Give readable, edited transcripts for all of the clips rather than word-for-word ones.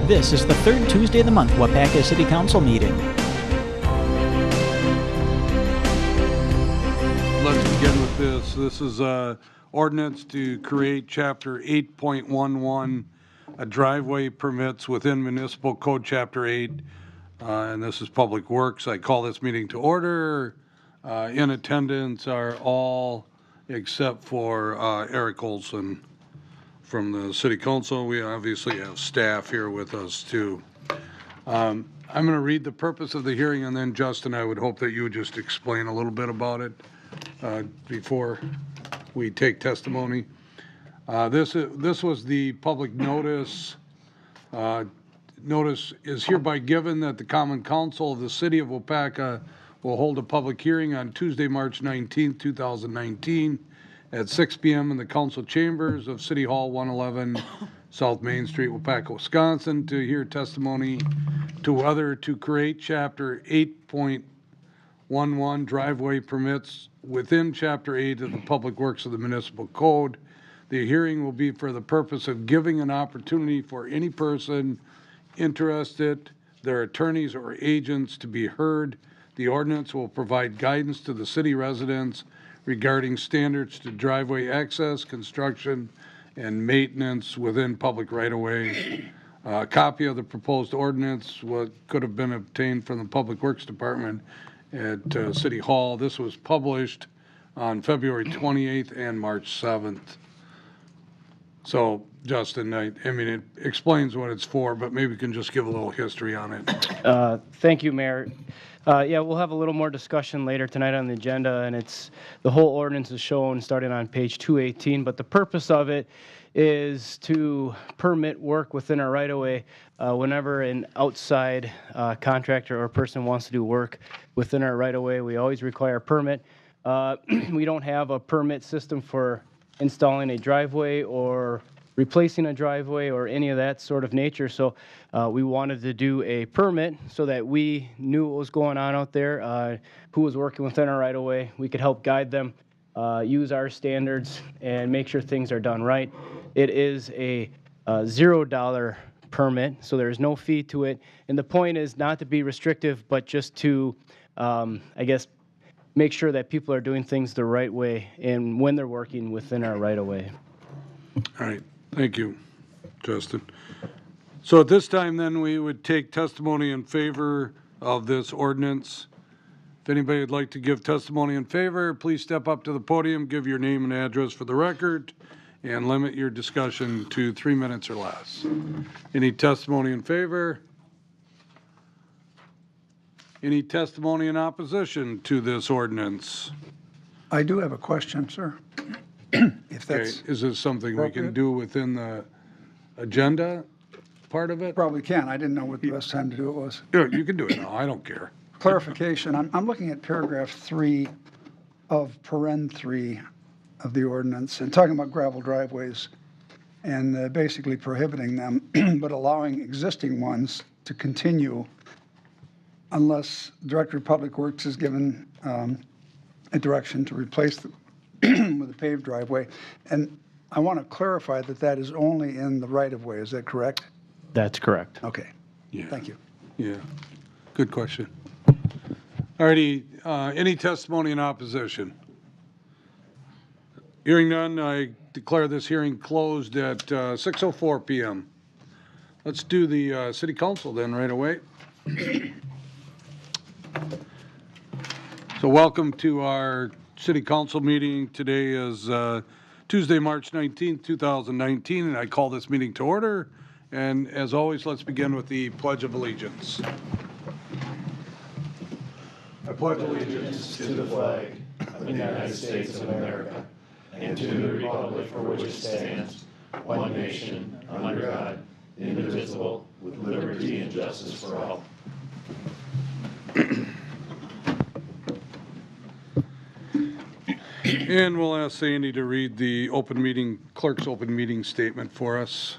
This is the third Tuesday of the month Waupaca City Council meeting. Let's begin with this. This is ordinance to create Chapter 8.11, driveway permits within Municipal Code Chapter 8, and this is Public Works. I call this meeting to order. In attendance are all except for Eric Olson from the City Council. We obviously have staff here with us too. I'm going to read the purpose of the hearing, and then Justin, I would hope that you would just explain a little bit about it before we take testimony. This was the public notice. Notice is hereby given that the Common Council of the City of Waupaca will hold a public hearing on Tuesday, March 19th, 2019 at 6 p.m. in the council chambers of City Hall 111 South Main Street, Waupaca, Wisconsin, to hear testimony to whether to create Chapter 8.11 driveway permits within Chapter 8 of the Public Works of the Municipal Code. The hearing will be for the purpose of giving an opportunity for any person interested, their attorneys or agents, to be heard. The ordinance will provide guidance to the city residents regarding standards to driveway access, construction, and maintenance within public right-of-way. A copy of the proposed ordinance could have been obtained from the Public Works Department at City Hall. This was published on February 28th and March 7th. So, Justin, I mean, it explains what it's for, but maybe you can just give a little history on it. Thank you, Mayor. Yeah, we'll have a little more discussion later tonight on the agenda, and the whole ordinance is shown starting on page 218, but the purpose of it is to permit work within our right-of-way whenever an outside contractor or person wants to do work within our right-of-way. We always require a permit. We don't have a permit system for installing a driveway or replacing a driveway or any of that sort of nature. So we wanted to do a permit so that we knew what was going on out there, who was working within our right-of-way. We could help guide them, use our standards, and make sure things are done right. It is a $0 permit, so there's no fee to it. And the point is not to be restrictive, but just to, I guess, make sure that people are doing things the right way and when they're working within our right-of-way. All right. Thank you, Justin. So at this time, then, we would take testimony in favor of this ordinance. If anybody would like to give testimony in favor, please step up to the podium, give your name and address for the record, and limit your discussion to 3 minutes or less. Any testimony in favor? Any testimony in opposition to this ordinance? I do have a question, sir. If that's Okay, is this something we can do within the agenda part of it? probably can. I didn't know what the best time to do it was. Yeah, you can do it now, I don't care. Clarification, I'm looking at paragraph 3 of paren 3 of the ordinance and talking about gravel driveways and basically prohibiting them, but allowing existing ones to continue unless the Director of Public Works is given a direction to replace them with a paved driveway. And I want to clarify that that is only in the right-of-way. Is that correct? That's correct. Okay. Yeah. Thank you. Yeah, good question. Alrighty, any testimony in opposition? Hearing none, I declare this hearing closed at 6:04 p.m. Let's do the City Council then right away. So welcome to our City Council meeting. Today is Tuesday, March 19th, 2019, and I call this meeting to order. And as always, let's begin with the Pledge of Allegiance. I pledge allegiance To the flag of the United States of America and to the republic for which it stands, one nation, under God, indivisible, with liberty and justice for all. And we'll ask Sandy to read the clerk's open meeting statement for us.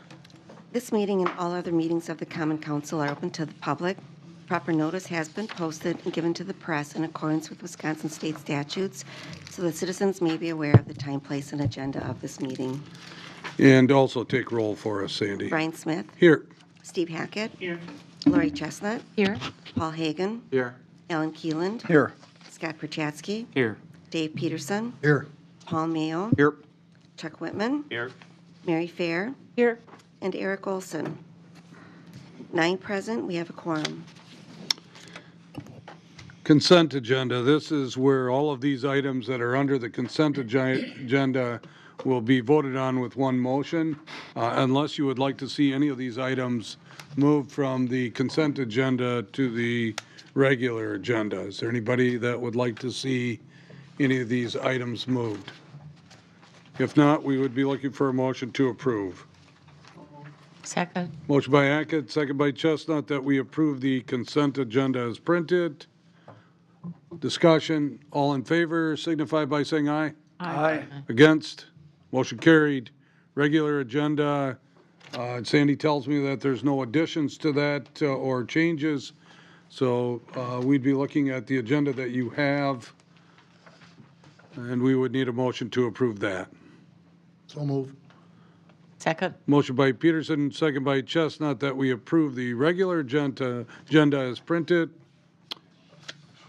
This meeting and all other meetings of the Common Council are open to the public. Proper notice has been posted and given to the press in accordance with Wisconsin state statutes, so that citizens may be aware of the time, place, and agenda of this meeting. And also take roll for us, Sandy. Brian Smith, Here. Steve Hackett. Here. Lori Chestnut. Here. Paul Hagan. Here. Alan Keeland. Here. Scott Prochatsky. Here. Dave Peterson. Here. Paul Mayo. Here. Chuck Whitman. Here. Mary Fair. Here. And Eric Olson. 9 present, we have a quorum. Consent agenda. This is where all of these items that are under the consent agenda will be voted on with one motion, unless you would like to see any of these items moved from the consent agenda to the regular agenda. Is there anybody that would like to see any of these items moved? If not, we would be looking for a motion to approve. Second. Motion by Hackett, second by Chestnut, that we approve the consent agenda as printed. Discussion, all in favor signify by saying aye. Aye. Against, motion carried. Regular agenda, Sandy tells me that there's no additions to that or changes, so we'd be looking at the agenda that you have, and we would need a motion to approve that. So move. Second. Motion by Peterson, second by Chestnut, that we approve the regular agenda as printed.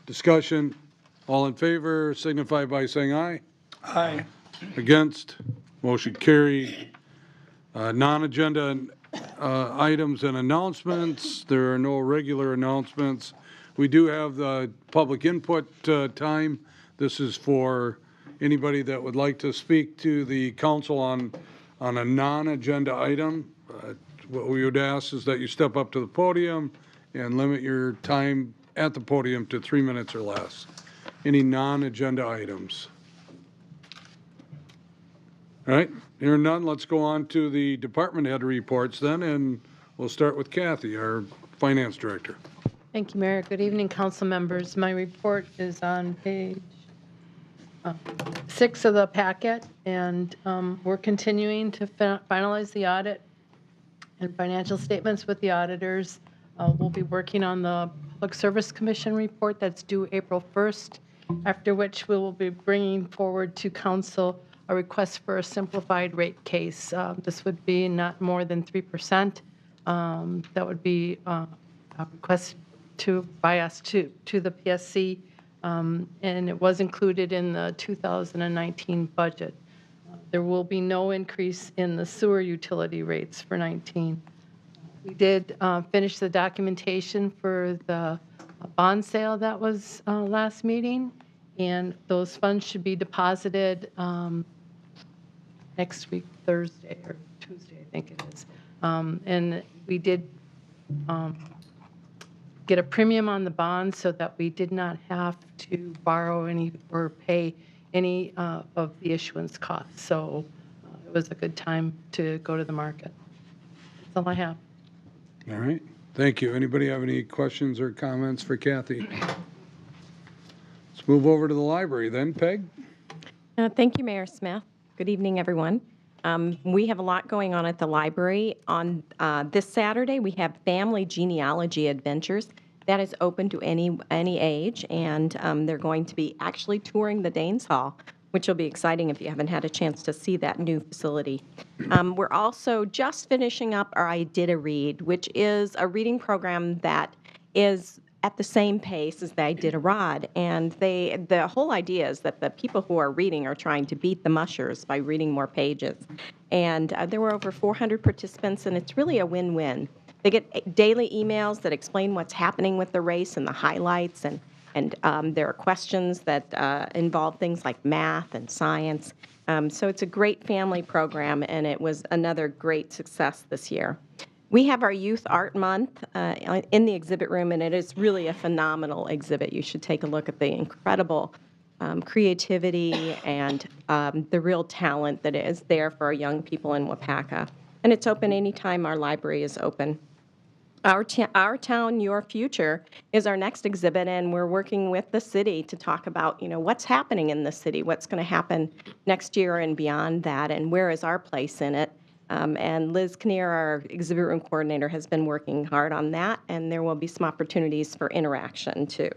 Discussion, all in favor signify by saying aye. Aye. Against, motion carried. Non-agenda items and announcements. There are no regular announcements. We do have the public input time. This is for anybody that would like to speak to the council on a non-agenda item. What we would ask is that you step up to the podium and limit your time at the podium to 3 minutes or less. Any non-agenda items? All right, hearing none, let's go on to the department head reports then, and we'll start with Kathy, our finance director. Thank you, Mayor. Good evening, council members. My report is on page 6 of the packet, and we're continuing to finalize the audit and financial statements with the auditors. We'll be working on the Public Service Commission report that's due April 1st, after which we will be bringing forward to council a request for a simplified rate case. This would be not more than 3%. That would be a request by us to the PSC, and it was included in the 2019 budget. There will be no increase in the sewer utility rates for 19. We did finish the documentation for the bond sale that was last meeting, and those funds should be deposited next week, Thursday or Tuesday, I think it is. And we did get a premium on the bonds so that we did not have to borrow any or pay any of the issuance costs. So it was a good time to go to the market. That's all I have. All right, thank you. Anybody have any questions or comments for Kathy? Let's move over to the library then. Peg? Thank you, Mayor Smith. Good evening, everyone. We have a lot going on at the library. On this Saturday, we have Family Genealogy Adventures. That is open to any age, and they're going to be actually touring the Danes Hall, which will be exciting if you haven't had a chance to see that new facility. We're also just finishing up our I Did a Read, which is a reading program that is at the same pace as the I Did a Rod. And the whole idea is that the people who are reading are trying to beat the mushers by reading more pages. And there were over 400 participants, and it's really a win-win. They get daily emails that explain what's happening with the race and the highlights, and there are questions that involve things like math and science. So it's a great family program, and it was another great success this year. We have our Youth Art Month in the exhibit room, and it is really a phenomenal exhibit. You should take a look at the incredible creativity and the real talent that is there for our young people in Wapaka. And it's open anytime our library is open. Our Town, Your Future is our next exhibit, and we're working with the city to talk about, what's happening in the city, what's going to happen next year and beyond that, and where is our place in it. And Liz Kinnear, our exhibit room coordinator, has been working hard on that, and there will be some opportunities for interaction, too.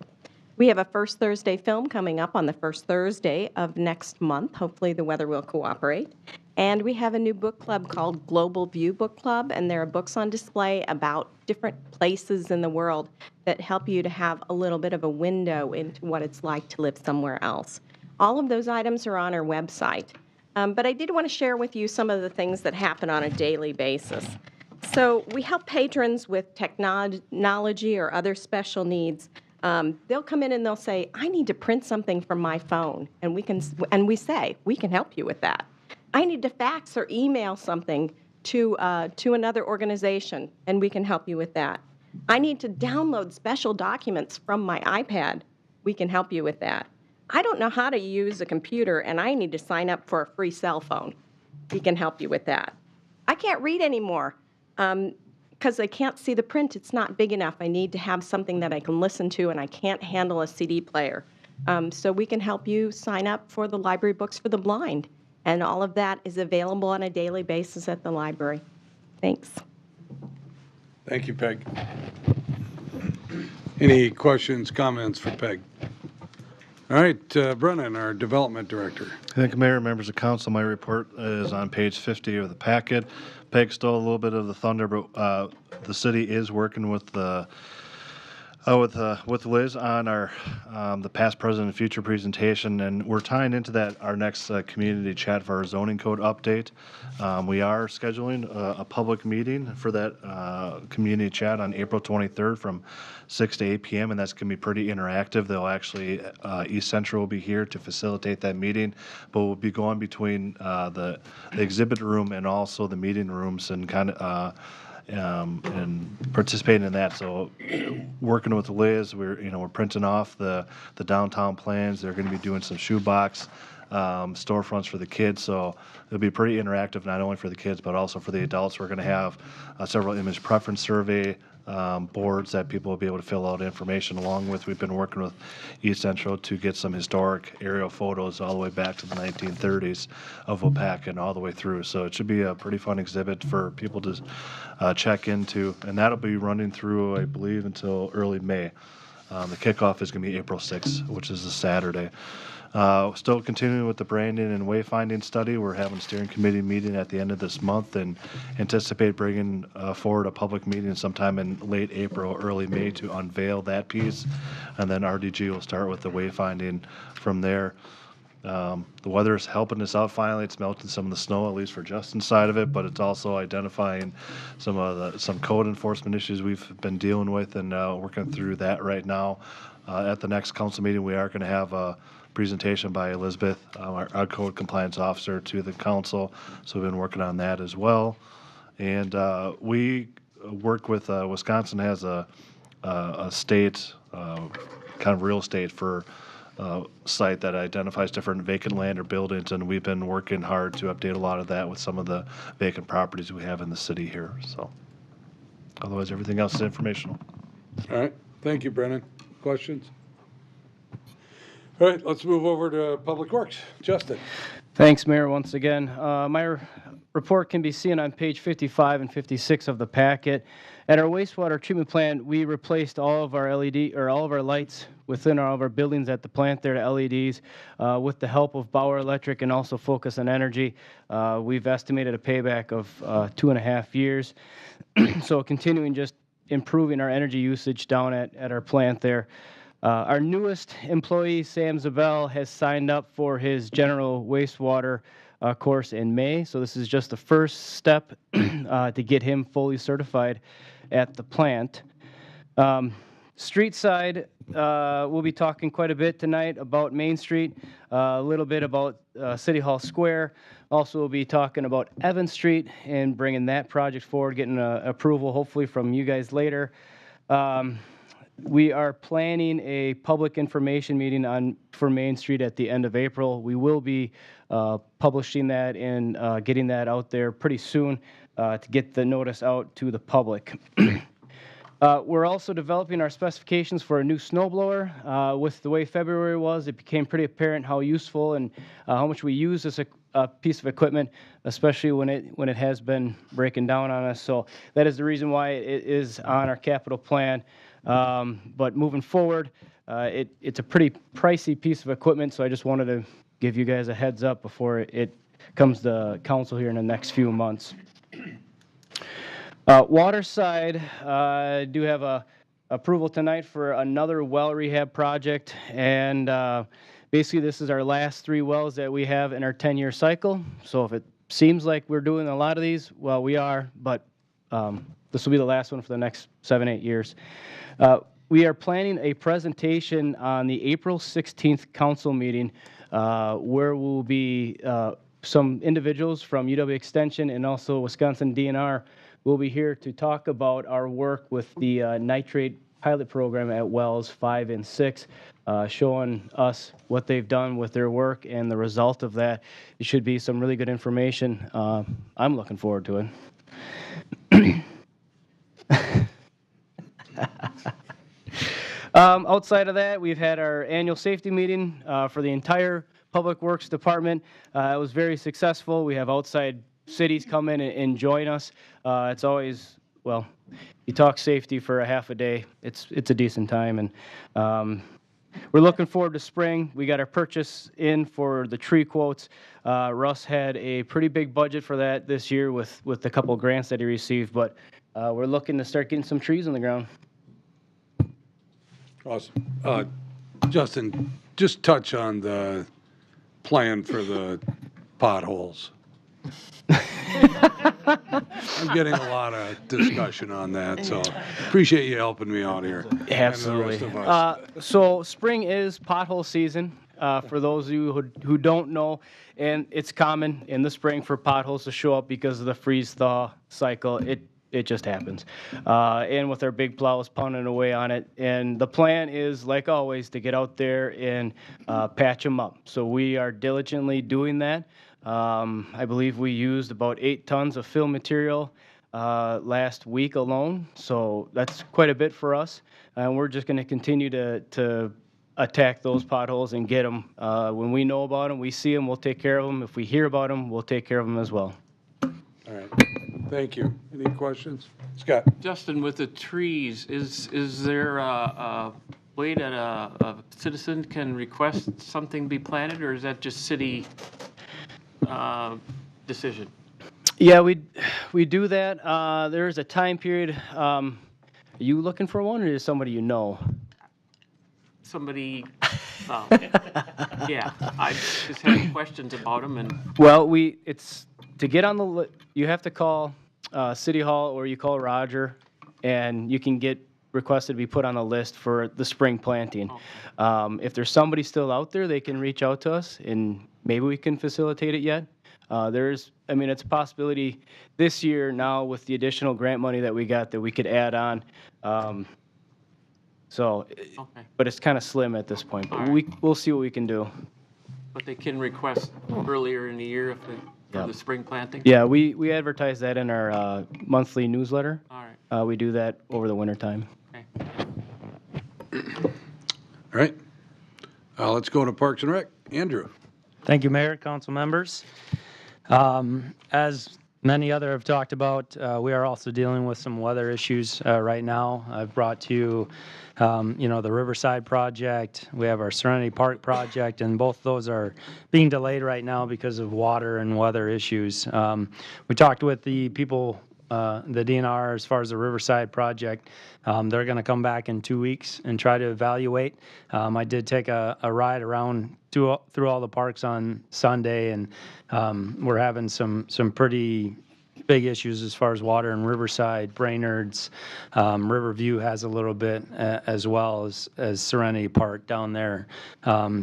We have a First Thursday film coming up on the first Thursday of next month. Hopefully the weather will cooperate. And we have a new book club called Global View Book Club, and there are books on display about different places in the world that help you to have a little bit of a window into what it's like to live somewhere else. All of those items are on our website. But I did want to share with you some of the things that happen on a daily basis. So we help patrons with technology or other special needs. They'll come in and they'll say, I need to print something from my phone. And we say, we can help you with that. I need to fax or email something to another organization, and we can help you with that. I need to download special documents from my iPad. We can help you with that. I don't know how to use a computer, and I need to sign up for a free cell phone. We can help you with that. I can't read anymore because I can't see the print. It's not big enough. I need to have something that I can listen to, and I can't handle a CD player. So we can help you sign up for the Library Books for the Blind. And all of that is available on a daily basis at the library. Thanks. Thank you, Peg. Any questions, comments for Peg? All right, Brennan, our Development Director. Thank you, Mayor, members of council. My report is on page 50 of the packet. Peg stole a little bit of the thunder, but the city is working with Liz on our the past, present, and future presentation, and we're tying into that our next community chat for our zoning code update. We are scheduling a public meeting for that community chat on April 23rd from 6 to 8 p.m., and that's going to be pretty interactive. They'll actually, East Central will be here to facilitate that meeting, but we'll be going between the exhibit room and also the meeting rooms and kind of and participating in that. So working with Liz, we're printing off the downtown plans. They're going to be doing some shoebox storefronts for the kids. So it'll be pretty interactive, not only for the kids, but also for the adults. We're going to have several image preference survey boards that people will be able to fill out information along with. We've been working with East Central to get some historic aerial photos all the way back to the 1930s of Waupaca and all the way through. So it should be a pretty fun exhibit for people to check into, and that'll be running through, I believe, until early May. The kickoff is going to be April 6th, which is a Saturday. Still continuing with the branding and wayfinding study. We're having a steering committee meeting at the end of this month and anticipate bringing forward a public meeting sometime in late April, early May to unveil that piece. And then RDG will start with the wayfinding from there. The weather is helping us out finally. It's melting some of the snow, at least for Justin's side of it, but it's also identifying some code enforcement issues we've been dealing with and working through that right now. At the next council meeting, we are going to have a presentation by Elizabeth, our code compliance officer, to the council. So we've been working on that as well. And we work with Wisconsin has a state kind of real estate for site that identifies different vacant land or buildings, and we've been working hard to update a lot of that with some of the vacant properties we have in the city here. So otherwise, everything else is informational. All right, thank you, Brennan. Questions? All right, let's move over to Public Works. Justin. Thanks, Mayor, once again. My report can be seen on page 55 and 56 of the packet. At our wastewater treatment plant, we replaced all of our lights within all of our buildings at the plant there to LEDs with the help of Bauer Electric and also Focus on Energy. We've estimated a payback of 2.5 years. So continuing just improving our energy usage down at our plant there. Our newest employee, Sam Zabel, has signed up for his general wastewater course in May. So this is just the first step to get him fully certified at the plant. Street side, we'll be talking quite a bit tonight about Main Street, a little bit about City Hall Square. Also, we'll be talking about Evans Street and bringing that project forward, getting approval hopefully from you guys later. We are planning a public information meeting for Main Street at the end of April. We will be publishing that and getting that out there pretty soon to get the notice out to the public. We're also developing our specifications for a new snowblower. With the way February was, it became pretty apparent how useful and how much we use this piece of equipment, especially when it has been breaking down on us. So that is the reason why it is on our capital plan. But moving forward, it's a pretty pricey piece of equipment, so I just wanted to give you guys a heads up before it comes to council here in the next few months. Water side, do have a approval tonight for another well rehab project, and basically this is our last 3 wells that we have in our 10-year cycle. So if it seems like we're doing a lot of these, well, we are, but this will be the last one for the next 7-8 years. We are planning a presentation on the April 16th council meeting where will be some individuals from UW Extension and also Wisconsin DNR will be here to talk about our work with the nitrate pilot program at wells 5 and 6, showing us what they've done with their work and the result of that. It should be some really good information. I'm looking forward to it. Outside of that, we've had our annual safety meeting for the entire Public Works Department. It was very successful. We have outside cities come in and join us. It's always, well, you talk safety for a half a day. It's a decent time, and we're looking forward to spring. We got our purchase in for the tree quotes. Russ had a pretty big budget for that this year with a couple grants that he received, but we're looking to start getting some trees on the ground. Awesome. Justin, just touch on the plan for the potholes. I'm getting a lot of discussion on that, so appreciate you helping me out here. Absolutely. And the rest of us. So spring is pothole season. For those of you who don't know, and it's common in the spring for potholes to show up because of the freeze-thaw cycle. It just happens. And with our big plows pounding away on it. And the plan is, like always, to get out there and patch them up. So we are diligently doing that. I believe we used about 8 tons of fill material last week alone. So that's quite a bit for us. And we're just going to continue to attack those potholes and get them. When we know about them, we see them, we'll take care of them. If we hear about them, we'll take care of them as well. All right. Thank you. Any questions? Scott? Justin, with the trees, is there a way that a citizen can request something be planted, or is that just city decision? Yeah, we do that. There's a time period. Are you looking for one, or is somebody you know? Somebody, yeah, I just had questions about them, and Well, it's to get on the you have to call City Hall or you call Roger, and you can get requested to be put on the list for the spring planting. If there's somebody still out there, they can reach out to us, and maybe we can facilitate it yet. It's a possibility this year now with the additional grant money that we got that we could add on. But it's kind of slim at this point. But we'll see what we can do. but they can request earlier in the year if for the spring planting? Yeah, we advertise that in our monthly newsletter. All right. We do that over the winter time. Okay. All right. Let's go to Parks and Rec. Andrew. Thank you, Mayor, council members. As many other have talked about, we are also dealing with some weather issues right now. I've brought to you, the Riverside project. We have our Serenity Park project, and both of those are being delayed right now because of water and weather issues. We talked with the people, the DNR, as far as the Riverside project. They're going to come back in 2 weeks and try to evaluate. I did take a ride around through all the parks on Sunday, and we're having some pretty big issues as far as water in Riverside, Brainerd's, Riverview has a little bit as well as Serenity Park down there.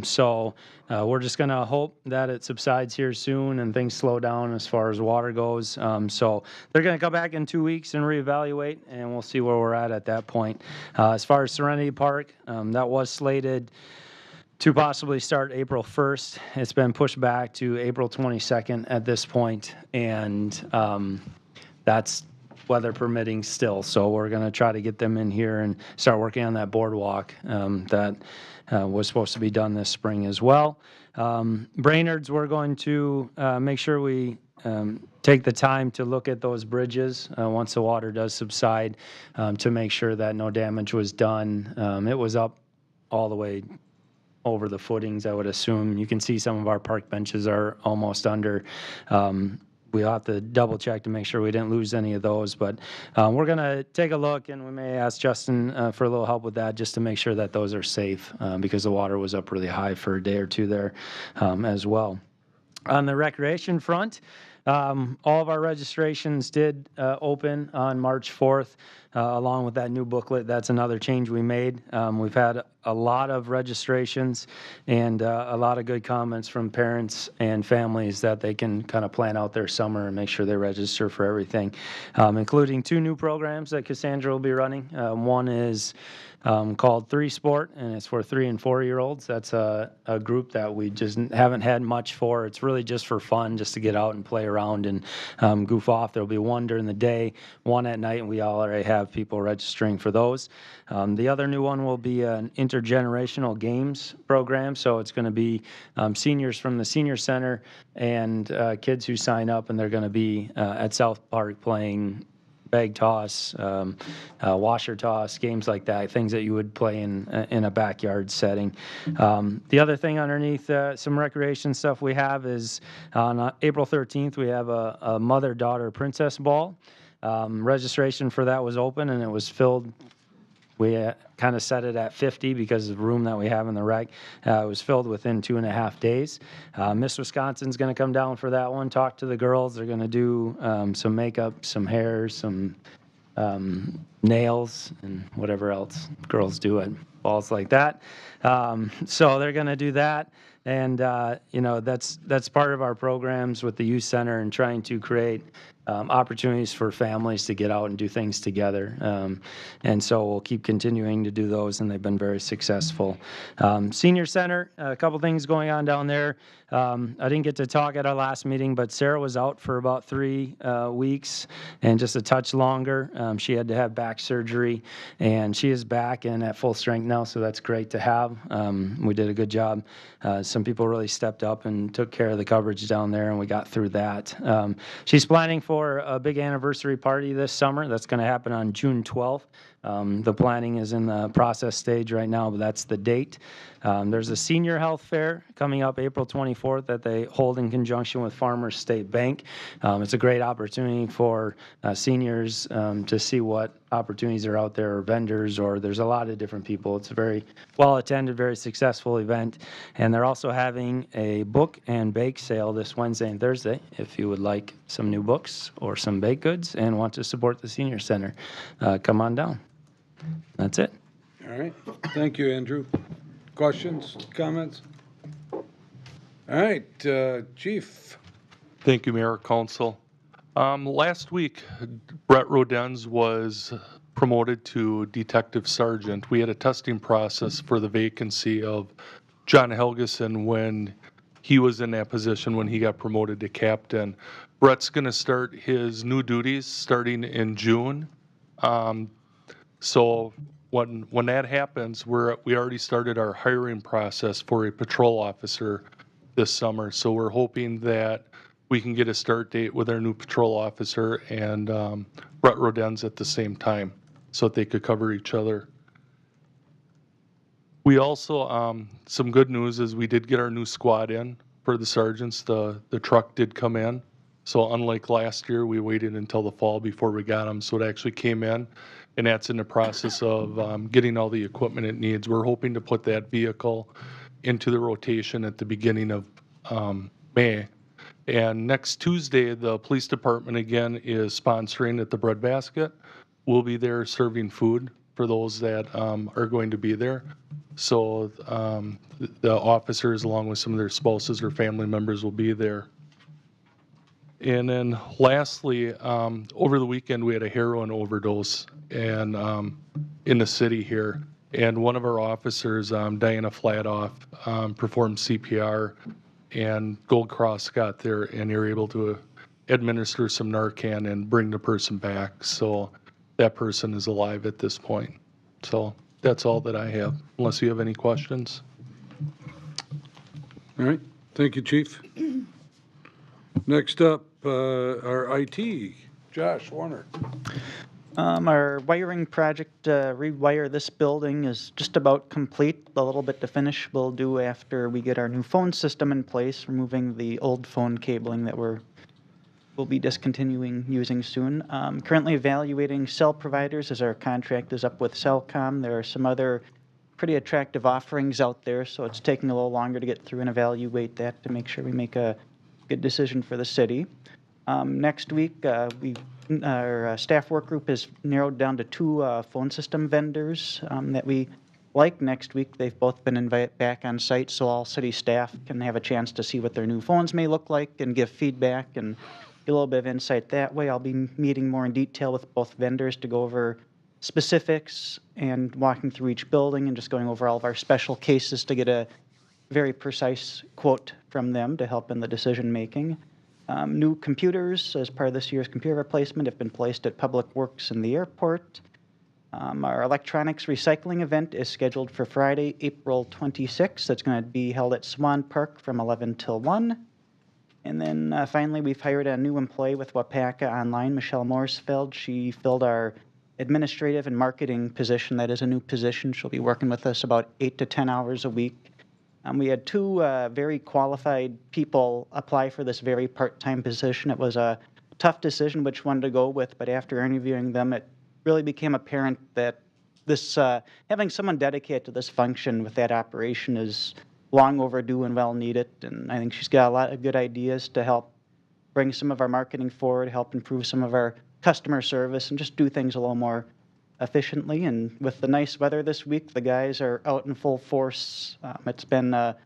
So we're just going to hope that it subsides here soon and things slow down as far as water goes. So they're going to come back in 2 weeks and reevaluate, and we'll see where we're at that point. As far as Serenity Park, that was slated to possibly start April 1st. It's been pushed back to April 22nd at this point, and that's weather permitting still. So we're going to try to get them in here and start working on that boardwalk that was supposed to be done this spring as well. Brainerd's, we're going to make sure we take the time to look at those bridges once the water does subside to make sure that no damage was done. It was up all the way over the footings, I would assume. You can see some of our park benches are almost under. We'll have to double check to make sure we didn't lose any of those, but we're going to take a look, and we may ask Justin for a little help with that just to make sure that those are safe because the water was up really high for a day or two there as well. On the recreation front, all of our registrations did open on March 4th, along with that new booklet. That's another change we made. We've had a lot of registrations and a lot of good comments from parents and families that they can kind of plan out their summer and make sure they register for everything, including 2 new programs that Cassandra will be running. One is called 3 Sport, and it's for 3 and 4-year-olds. That's a group that we just haven't had much for. It's really just for fun, just to get out and play around and goof off. There'll be 1 during the day, 1 at night, and we already have people registering for those. The other new one will be an intergenerational games program, so it's going to be seniors from the senior center and kids who sign up, and they're going to be at South Park playing bag toss, washer toss, games like that, things that you would play in a backyard setting. The other thing underneath some recreation stuff we have is on April 13th, we have a mother-daughter princess ball. Registration for that was open, and it was filled. We kind of set it at 50 because of the room that we have in the rec. It was filled within 2.5 days. Miss Wisconsin's going to come down for that one, talk to the girls. They're going to do some makeup, some hair, some nails, and whatever else girls do at balls like that. So they're going to do that. And, that's part of our programs with the youth center and trying to create opportunities for families to get out and do things together. And so we'll keep continuing to do those, and they've been very successful. Senior Center, a couple things going on down there. I didn't get to talk at our last meeting, but Sarah was out for about 3 weeks and just a touch longer. She had to have back surgery, and she is back and at full strength now, so that's great to have. We did a good job. Some people really stepped up and took care of the coverage down there, and we got through that. She's planning for a big anniversary party this summer. That's going to happen on June 12th. The planning is in the process stage right now, but that's the date. There's a senior health fair coming up April 24th that they hold in conjunction with Farmers State Bank. It's a great opportunity for seniors to see what opportunities are out there, or vendors, or there's a lot of different people. It's a very well-attended, very successful event. And they're also having a book and bake sale this Wednesday and Thursday if you would like some new books or some baked goods and want to support the senior center. Come on down. That's it. All right. Thank you, Andrew. Questions, comments? All right, Chief. Thank you, Mayor, Council. Last week, Brett Rodens was promoted to Detective Sergeant. We had a testing process for the vacancy of John Helgeson when he was in that position when he got promoted to captain. Brett's going to start his new duties starting in June. So when that happens, we already started our hiring process for a patrol officer this summer. So we're hoping that we can get a start date with our new patrol officer and Brett Rodens at the same time so that they could cover each other. We also, some good news is we did get our new squad in for the sergeants. The truck did come in. So unlike last year, we waited until the fall before we got them. So it actually came in, and that's in the process of getting all the equipment it needs. We're hoping to put that vehicle into the rotation at the beginning of May. And next Tuesday, the police department again is sponsoring at the Bread Basket. We'll be there serving food for those that are going to be there. So the officers, along with some of their spouses or family members, will be there. And then lastly, over the weekend, we had a heroin overdose and in the city here. And one of our officers, Diana Flatoff, performed CPR, and Gold Cross got there, and they were able to administer some Narcan and bring the person back. So that person is alive at this point. So that's all that I have, unless you have any questions. All right. Thank you, Chief. Next up, our IT, Josh Warner. Our wiring project, rewire this building, is just about complete. A little bit to finish we'll do after we get our new phone system in place, removing the old phone cabling that we'll be discontinuing using soon. Currently evaluating cell providers as our contract is up with Cellcom. There are some other pretty attractive offerings out there, so it's taking a little longer to get through and evaluate that to make sure we make a good decision for the city. Next week, our staff work group has narrowed down to 2 phone system vendors that we like. Next week, they've both been invited back on site, so all city staff can have a chance to see what their new phones may look like and give feedback and get a little bit of insight that way. I'll be meeting more in detail with both vendors to go over specifics and walking through each building and just going over all of our special cases to get a very precise quote from them to help in the decision making. New computers as part of this year's computer replacement have been placed at Public Works and the airport. Our electronics recycling event is scheduled for Friday, April 26th. It's going to be held at Swan Park from 11 till 1. And then finally, we've hired a new employee with Wapaka Online, Michelle Morsfeld. She filled our administrative and marketing position. That is a new position. She'll be working with us about 8 to 10 hours a week. We had 2 very qualified people apply for this very part-time position. It was a tough decision which one to go with, but after interviewing them, it really became apparent that this having someone dedicated to this function with that operation is long overdue and well needed. And I think she's got a lot of good ideas to help bring some of our marketing forward, help improve some of our customer service, and just do things a little more efficiently. And with the nice weather this week, the guys are out in full force. It's been a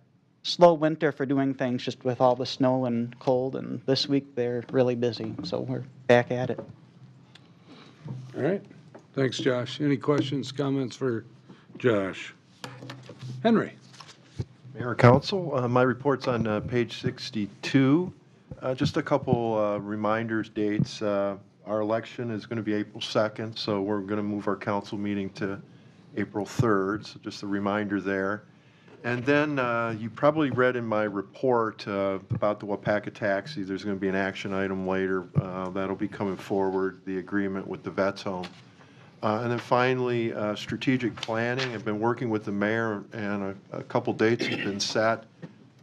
slow winter for doing things just with all the snow and cold, and this week they're really busy, so we're back at it. All right. Thanks, Josh. Any questions, comments for Josh? Henry? Mayor, Council, my report's on page 62. Just a couple reminders, dates. Our election is going to be April 2nd, so we're going to move our council meeting to April 3rd, so just a reminder there. And then you probably read in my report about the Wapaka taxi. There's going to be an action item later that'll be coming forward, the agreement with the Vets Home. And then finally, strategic planning. I've been working with the mayor, and a couple dates have been set.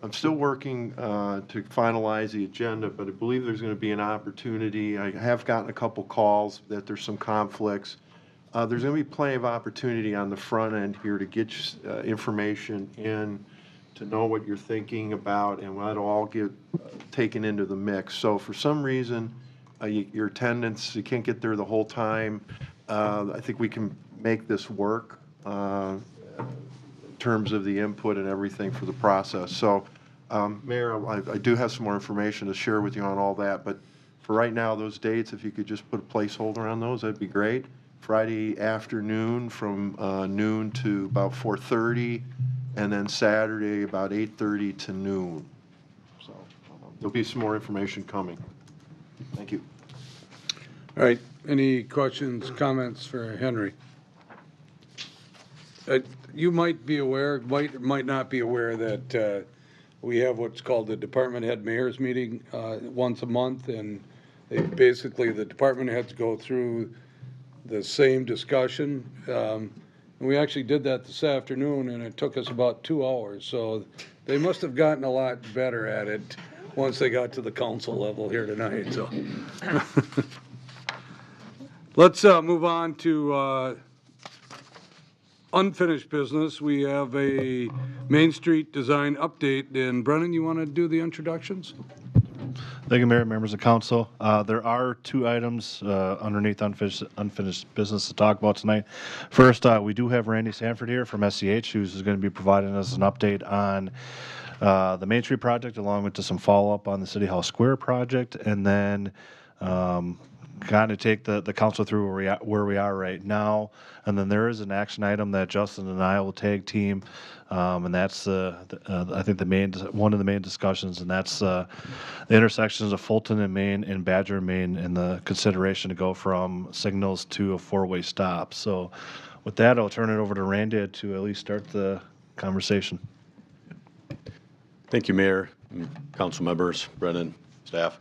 I'm still working to finalize the agenda, but I believe there's going to be an opportunity. I have gotten a couple calls that there's some conflicts. There's going to be plenty of opportunity on the front end here to get information in, to know what you're thinking about, and that'll all get taken into the mix. So for some reason, your attendance, you can't get there the whole time. I think we can make this work in terms of the input and everything for the process. So, Mayor, I do have some more information to share with you on all that, but for right now, those dates, if you could just put a placeholder on those, that'd be great. Friday afternoon from noon to about 4:30, and then Saturday about 8:30 to noon. So there'll be some more information coming. Thank you. All right. Any questions, comments for Henry? You might be aware, might not be aware that we have what's called the department head mayor's meeting once a month, and basically the department heads go through the same discussion. And we actually did that this afternoon, and it took us about 2 hours. So they must have gotten a lot better at it once they got to the council level here tonight. So let's move on to unfinished business. We have a Main Street design update. And Brennan, you want to do the introductions? Thank you, Mayor, members of council. There are 2 items underneath unfinished business to talk about tonight. First, we do have Randy Sanford here from SCH, who's going to be providing us an update on the Main Street project, along with some follow-up on the City Hall Square project, and then kind of take the council through where we are right now. And then there is an action item that Justin and I will tag team, and that's I think one of the main discussions, and that's the intersections of Fulton and Main and Badger and Main, and the consideration to go from signals to a 4-way stop. So with that, I'll turn it over to Randy to at least start the conversation. Thank you, Mayor, council members, Brennan, staff.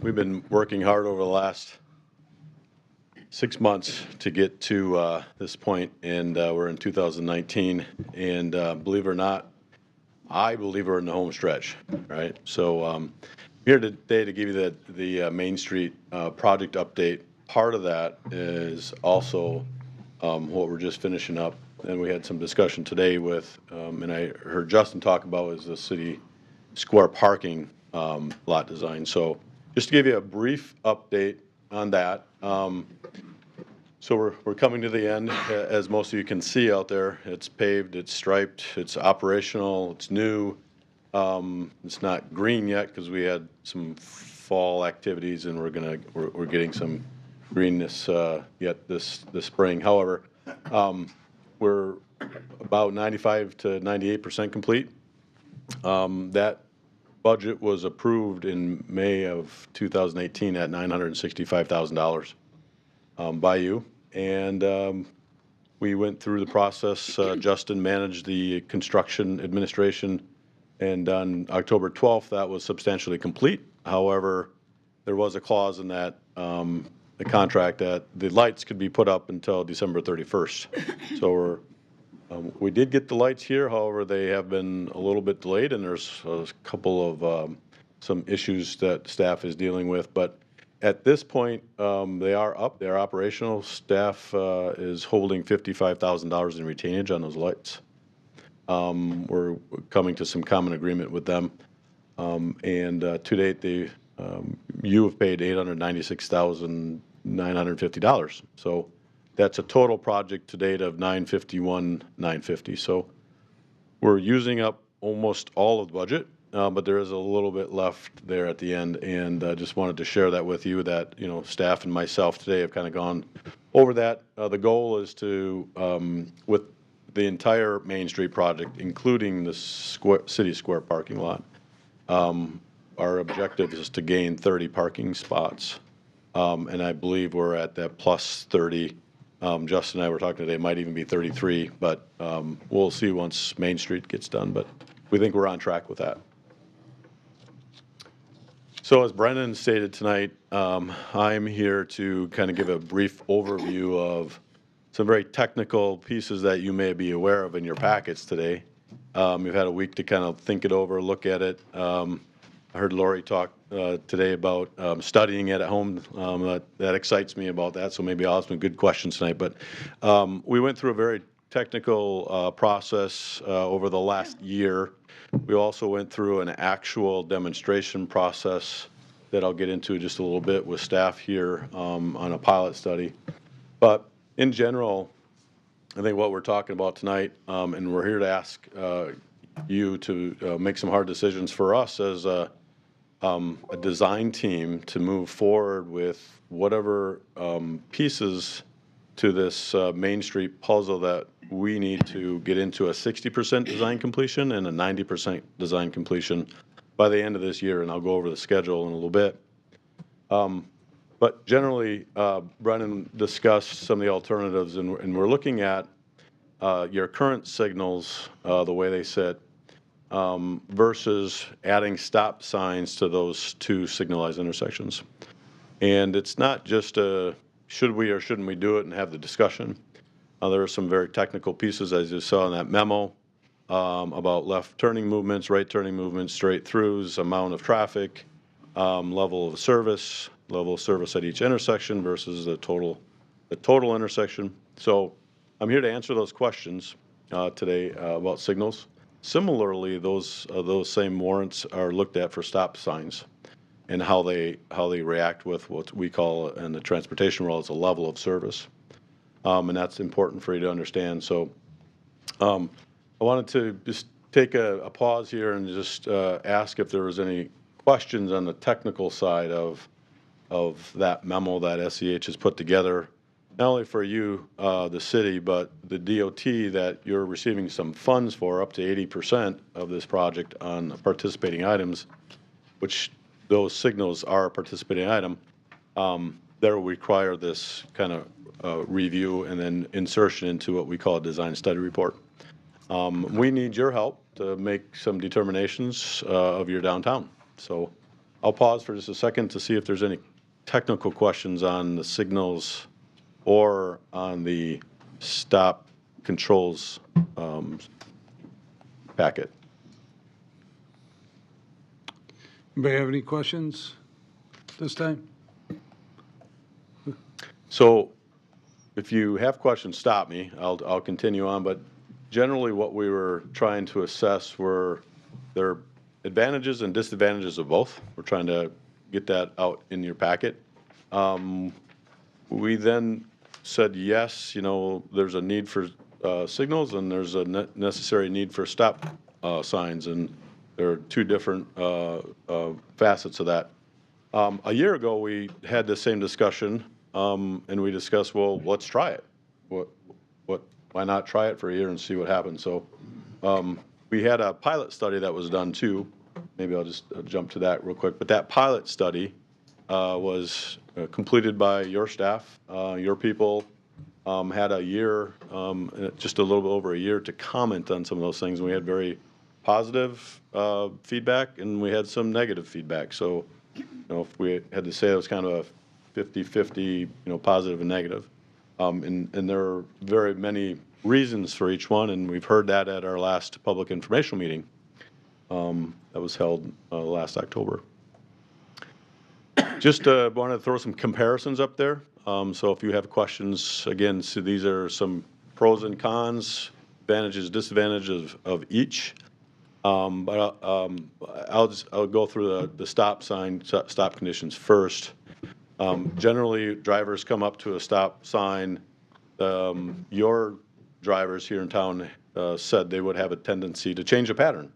We've been working hard over the last 6 months to get to this point, and we're in 2019. And believe it or not, I believe we're in the home stretch, right? So I'm here today to give you the Main Street project update. Part of that is also what we're just finishing up. And we had some discussion today with, and I heard Justin talk about, is the city square parking lot design. So just to give you a brief update on that. So we're coming to the end. As most of you can see out there, it's paved, it's striped, it's operational, it's new. It's not green yet because we had some fall activities, and we're getting some greenness yet this spring. However, we're about 95 to 98% complete. That budget was approved in May of 2018 at $965,000 by you, and we went through the process. Justin managed the construction administration, and on October 12th, that was substantially complete. However, there was a clause in that the contract that the lights could be put up until December 31st. So we did get the lights here. However, they have been a little bit delayed, and there's a couple of some issues that staff is dealing with. But at this point, they are up. They're operational. Staff is holding $55,000 in retainage on those lights. We're coming to some common agreement with them. And to date, you have paid $896,950. So that's a total project to date of $951,950. So we're using up almost all of the budget, but there is a little bit left there at the end. And just wanted to share that with you, that staff and myself today have kind of gone over that. The goal is to, with the entire Main Street project, including the city square parking lot, our objective is to gain 30 parking spots. And I believe we're at that plus 30. Justin and I were talking today, it might even be 33, but we'll see once Main Street gets done. But we think we're on track with that. So as Brennan stated tonight, I'm here to kind of give a brief overview of some very technical pieces that you may be aware of in your packets today. You've had a week to kind of think it over, look at it. I heard Lori talk today about studying it at home. That excites me about that, so maybe I'll have some good questions tonight. But we went through a very technical process over the last year. We also went through an actual demonstration process that I'll get into just a little bit with staff here on a pilot study. But in general, I think what we're talking about tonight, and we're here to ask you to make some hard decisions for us as a design team to move forward with whatever pieces to this Main Street puzzle that we need to get into a 60% design completion and a 90% design completion by the end of this year. And I'll go over the schedule in a little bit. But generally, Brennan discussed some of the alternatives, and we're looking at your current signals, the way they sit, versus adding stop signs to those two signalized intersections. And it's not just a should we or shouldn't we do it and have the discussion. There are some very technical pieces, as you saw in that memo, about left turning movements, right turning movements, straight throughs, amount of traffic, level of service at each intersection versus the total intersection. So I'm here to answer those questions today about signals. Similarly, those same warrants are looked at for stop signs and how they react with what we call in the transportation world as a level of service. And that's important for you to understand. So I wanted to just take a pause here and just ask if there was any questions on the technical side of that memo that SEH has put together, not only for you, the city, but the DOT that you're receiving some funds for, up to 80% of this project on participating items, which those signals are a participating item. That will require this kind of review and then insertion into what we call a design study report. We need your help to make some determinations of your downtown. So I'll pause for just a second to see if there's any technical questions on the signals or on the stop controls packet. Anybody have any questions this time? So if you have questions, stop me. I'll continue on, but generally what we were trying to assess were their advantages and disadvantages of both. We're trying to get that out in your packet. We then said, yes, there's a need for signals and there's a necessary need for stop signs, and there are two different facets of that. A year ago, we had the same discussion, and we discussed, well, let's try it. Why not try it for a year and see what happens? So we had a pilot study that was done too. Maybe I'll just jump to that real quick. But that pilot study was completed by your staff. Your people had a year, just a little bit over a year, to comment on some of those things. And we had very positive feedback, and we had some negative feedback. So, if we had to say it was kind of a 50-50, positive and negative. And there are very many reasons for each one, and we've heard that at our last public informational meeting that was held last October. Just wanted to throw some comparisons up there. So if you have questions, again, so these are some pros and cons, advantages, disadvantages of each. But I'll go through the stop conditions first. Generally, drivers come up to a stop sign. Your drivers here in town said they would have a tendency to change a pattern.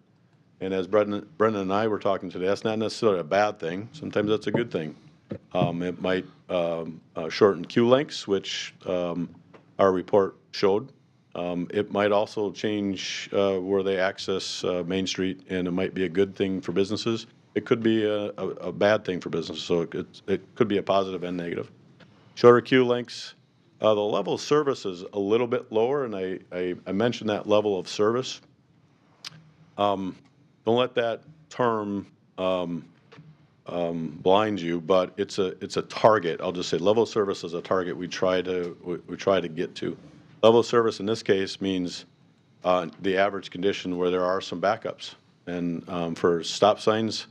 And as Brendan and I were talking today, that's not necessarily a bad thing. Sometimes that's a good thing. It might shorten queue lengths, which our report showed. It might also change where they access Main Street, and it might be a good thing for businesses. It could be a bad thing for businesses, so it could be a positive and negative. Shorter queue lengths. The level of service is a little bit lower, and I mentioned that level of service. Don't let that term blind you, but it's a target. I'll just say level of service is a target we try to get to. Level of service in this case means the average condition where there are some backups. And for stop signs,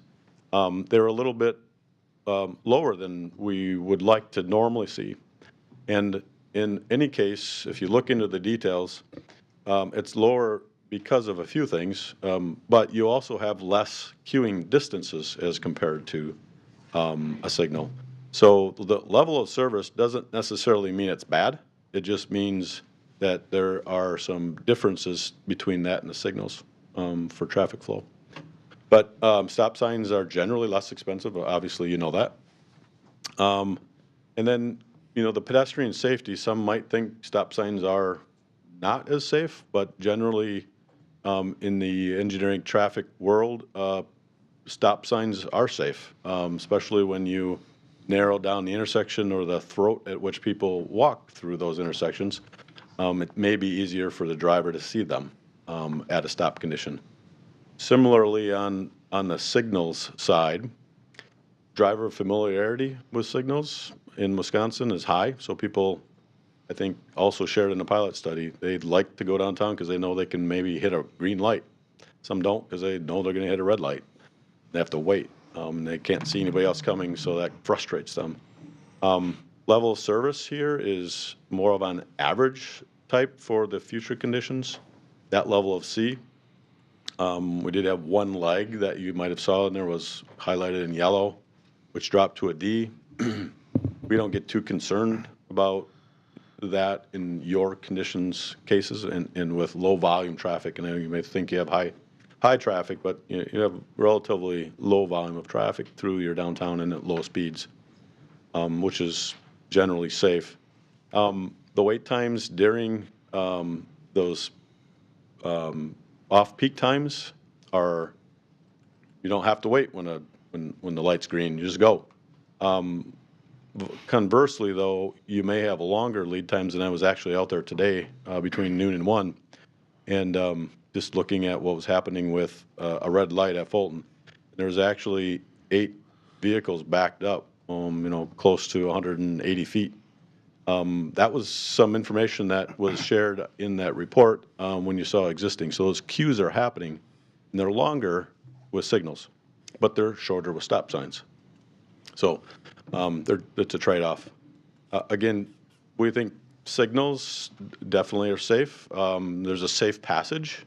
they're a little bit lower than we would like to normally see. And in any case, if you look into the details, it's lower because of a few things, but you also have less queuing distances as compared to a signal. So the level of service doesn't necessarily mean it's bad. It just means that there are some differences between that and the signals for traffic flow. But stop signs are generally less expensive. Obviously, you know that. And then, the pedestrian safety, some might think stop signs are not as safe, but generally in the engineering traffic world, stop signs are safe, especially when you narrow down the intersection or the throat at which people walk through those intersections. It may be easier for the driver to see them at a stop condition. Similarly, on the signals side, driver familiarity with signals in Wisconsin is high, so people, I think, also shared in the pilot study, they'd like to go downtown because they know they can maybe hit a green light. Some don't because they know they're going to hit a red light. They have to wait. They can't see anybody else coming, so that frustrates them. Level of service here is more of an average type for the future conditions. That level of C. We did have one leg that you might have saw, and there was highlighted in yellow, which dropped to a D. We don't get too concerned about that in your conditions cases and with low volume traffic. And you may think you have high traffic, but you have relatively low volume of traffic through your downtown and at low speeds, which is generally safe. The wait times during those off-peak times are, you don't have to wait when the light's green. You just go. Conversely, though, you may have longer lead times, and I was actually out there today between noon and 1, and just looking at what was happening with a red light at Fulton. There was actually 8 vehicles backed up, close to 180 feet That was some information that was shared in that report when you saw existing. So those queues are happening, and they're longer with signals, but they're shorter with stop signs. So it's a trade-off. Again, we think signals definitely are safe. There's a safe passage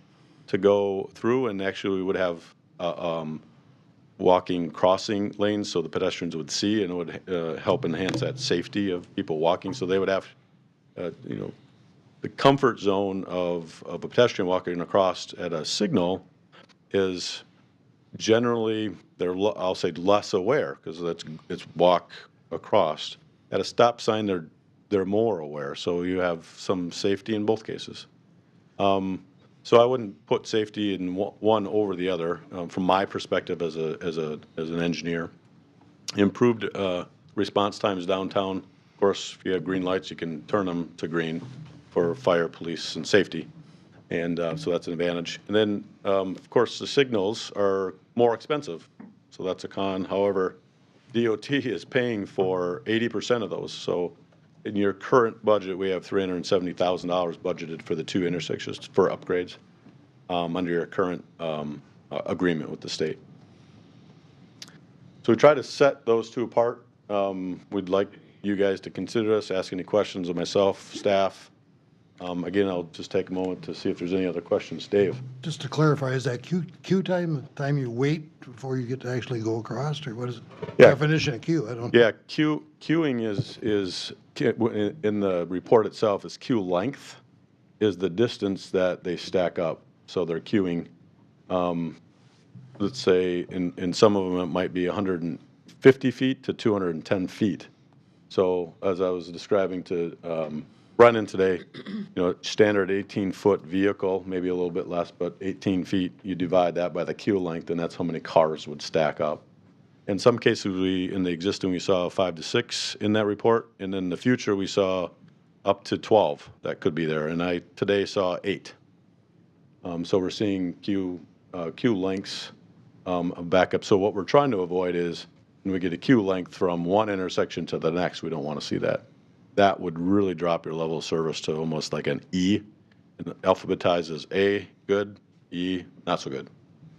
to go through, and actually we would have walking crossing lanes so the pedestrians would see, and it would help enhance that safety of people walking. So they would have, the comfort zone of a pedestrian walking across at a signal is generally, I'll say, less aware because it's walk across. At a stop sign, they're more aware, so you have some safety in both cases. So I wouldn't put safety in one over the other from my perspective as an engineer. Improved response times downtown. Of course, if you have green lights, you can turn them to green for fire, police, and safety. And so that's an advantage. And then, of course, the signals are more expensive. So that's a con. However, DOT is paying for 80% of those. So in your current budget, we have $370,000 budgeted for the two intersections for upgrades under your current agreement with the state. So we try to set those two apart. We'd like you guys to consider us, ask any questions of myself, staff. Again, I'll just take a moment to see if there's any other questions. Dave? Just to clarify, is that queue time you wait before you get to actually go across, or what is the definition of queue? I don't. Yeah, queuing is in the report itself is queue length is the distance that they stack up. So they're queuing. Let's say in some of them it might be 150 feet to 210 feet. So as I was describing to Brennan today, standard 18-foot vehicle, maybe a little bit less, but 18 feet, you divide that by the queue length, and that's how many cars would stack up. In some cases, in the existing, we saw 5 to 6 in that report, and in the future, we saw up to 12 that could be there, and I today saw 8. So we're seeing queue lengths back up. So what we're trying to avoid is when we get a queue length from one intersection to the next, we don't want to see that. That would really drop your level of service to almost like an E. And alphabetizes A, good, E, not so good.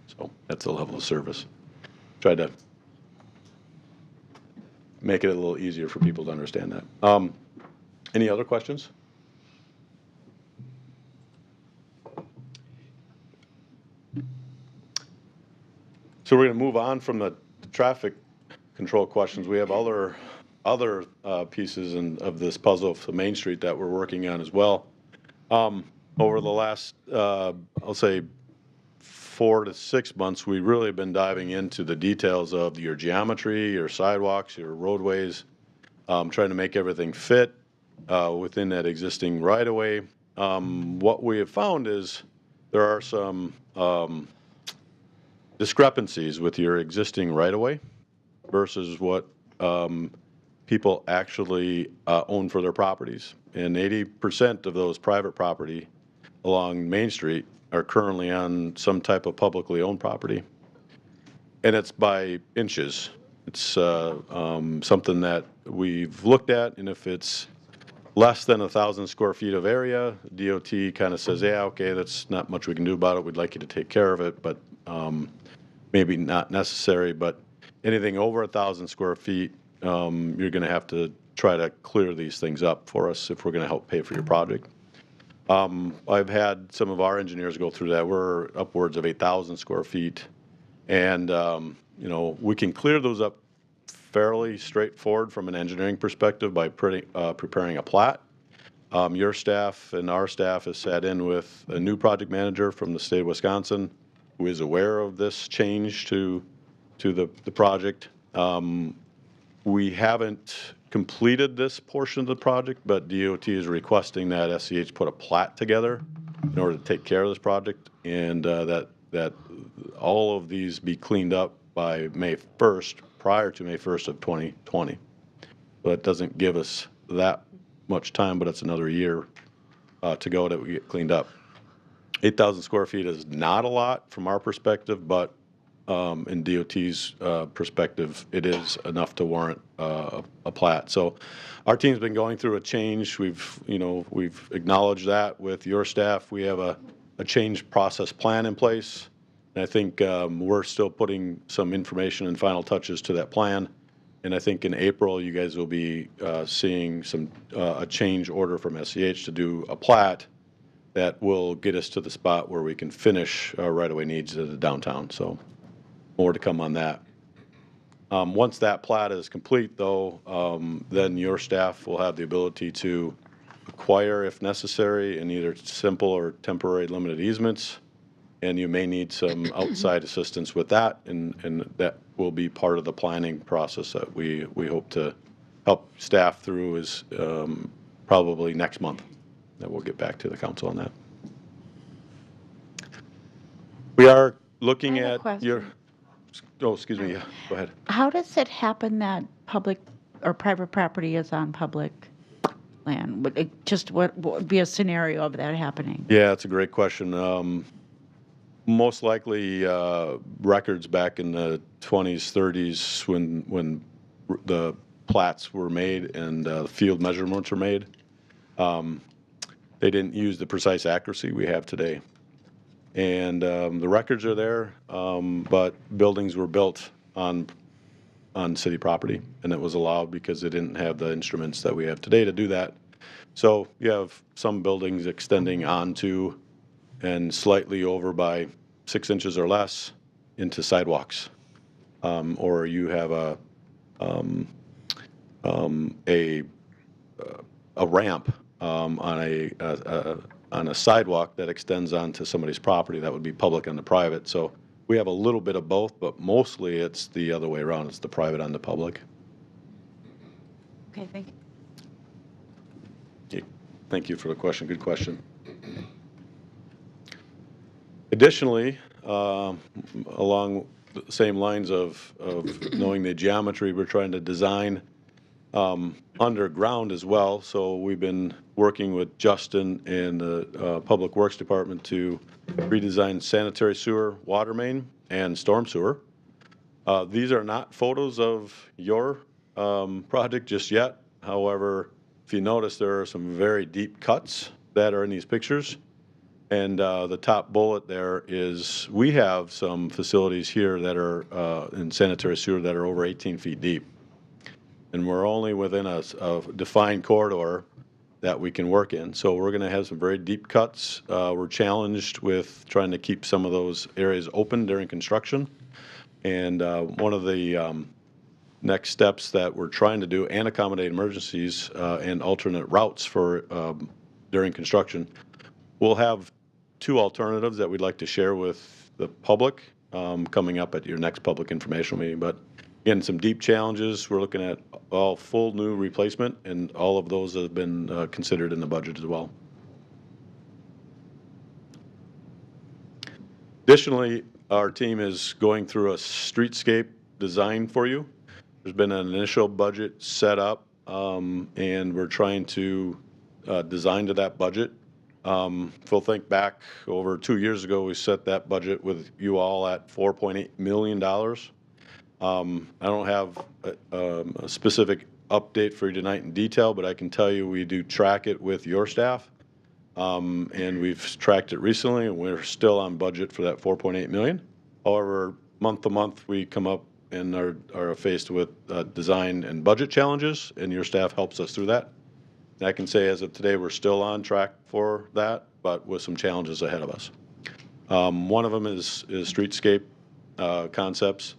So that's the level of service. Try to make it a little easier for people to understand that. Any other questions? So we're going to move on from the traffic control questions. We have other pieces of this puzzle for Main Street that we're working on as well. Over the last, I'll say, 4 to 6 months, we've really been diving into the details of your geometry, your sidewalks, your roadways, trying to make everything fit within that existing right-of-way. What we have found is there are some discrepancies with your existing right-of-way versus what people actually own for their properties. And 80% of those private property along Main Street are currently on some type of publicly owned property. And it's by inches. It's something that we've looked at, and if it's less than 1,000 square feet of area, DOT kind of says, yeah, okay, that's not much we can do about it. We'd like you to take care of it, but maybe not necessary. But anything over 1,000 square feet, you're going to have to try to clear these things up for us if we're going to help pay for your project. I've had some of our engineers go through that. We're upwards of 8,000 square feet. And, we can clear those up fairly straightforward from an engineering perspective by preparing a plat. Your staff and our staff has sat in with a new project manager from the state of Wisconsin who is aware of this change to the project. We haven't completed this portion of the project, but DOT is requesting that SCH put a plat together in order to take care of this project, and that all of these be cleaned up by May 1st, prior to May 1st of 2020. But it doesn't give us that much time, but it's another year to go that we get cleaned up. 8,000 square feet is not a lot from our perspective, but in DOT's perspective, it is enough to warrant a plat. So our team's been going through a change. We've acknowledged that with your staff. We have a change process plan in place. And I think we're still putting some information and final touches to that plan. And I think in April, you guys will be seeing a change order from SCH to do a plat that will get us to the spot where we can finish right-of-way needs at the downtown. So more to come on that. Once that plat is complete, though, then your staff will have the ability to acquire, if necessary, in either simple or temporary limited easements. And you may need some outside assistance with that, and that will be part of the planning process that we hope to help staff through is probably next month. That we'll get back to the council on that. We are looking at your, oh, excuse me, yeah, go ahead. How does it happen that public or private property is on public land? What would be a scenario of that happening? Yeah, it's a great question. Most likely records back in the 20s, 30s when the plats were made and field measurements were made. They didn't use the precise accuracy we have today. And the records are there, but buildings were built on city property, and it was allowed because they didn't have the instruments that we have today to do that. So you have some buildings extending onto and slightly over by 6 inches or less into sidewalks, or you have a ramp on a sidewalk that extends onto somebody's property that would be public on the private. So we have a little bit of both, but mostly it's the other way around. It's the private on the public. Okay, thank you. Okay. Thank you for the question. Good question. Additionally, along the same lines of knowing the geometry, we're trying to design underground as well. So we've been working with Justin and the Public Works Department to redesign sanitary sewer, water main, and storm sewer. These are not photos of your project just yet. However, if you notice, there are some very deep cuts that are in these pictures. And the top bullet there is we have some facilities here that are in sanitary sewer that are over 18 feet deep. And we're only within a defined corridor that we can work in. So we're going to have some very deep cuts. We're challenged with trying to keep some of those areas open during construction. And one of the next steps that we're trying to do and accommodate emergencies and alternate routes for during construction, we'll have 2 alternatives that we'd like to share with the public coming up at your next public informational meeting. But again, some deep challenges. We're looking at all full new replacement, and all of those have been considered in the budget as well. Additionally, our team is going through a streetscape design for you. There's been an initial budget set up, and we're trying to design to that budget. If we'll think back over 2 years ago, we set that budget with you all at $4.8 million. I don't have a specific update for you tonight in detail, but I can tell you we do track it with your staff, and we've tracked it recently, and we're still on budget for that $4.8 million. However, month to month, we come up and are faced with design and budget challenges, and your staff helps us through that. And I can say as of today, we're still on track for that, but with some challenges ahead of us. One of them is streetscape concepts.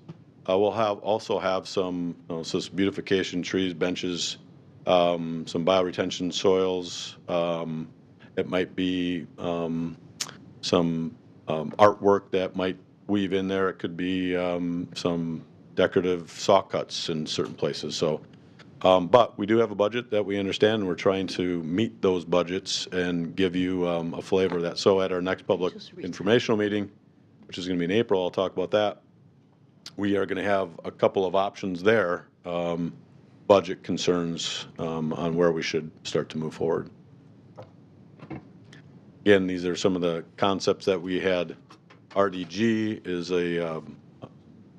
We'll also have some beautification, trees, benches, some bioretention soils. It might be some artwork that might weave in there. It could be some decorative saw cuts in certain places. So, but we do have a budget that we understand, and we're trying to meet those budgets and give you a flavor of that. So at our next public informational meeting, which is going to be in April, I'll talk about that. We are going to have a couple of options there, budget concerns on where we should start to move forward. Again, these are some of the concepts that we had. RDG is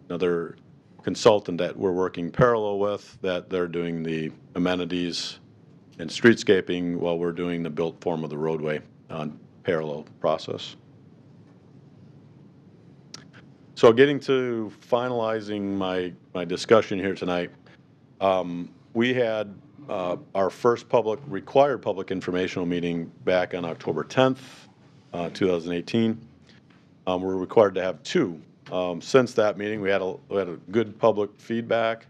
another consultant that we're working parallel with, that they're doing the amenities and streetscaping while we're doing the built form of the roadway on parallel process. So getting to finalizing my discussion here tonight, we had our first required public informational meeting back on October 10th, 2018. We're required to have two. Since that meeting, we had a good public feedback.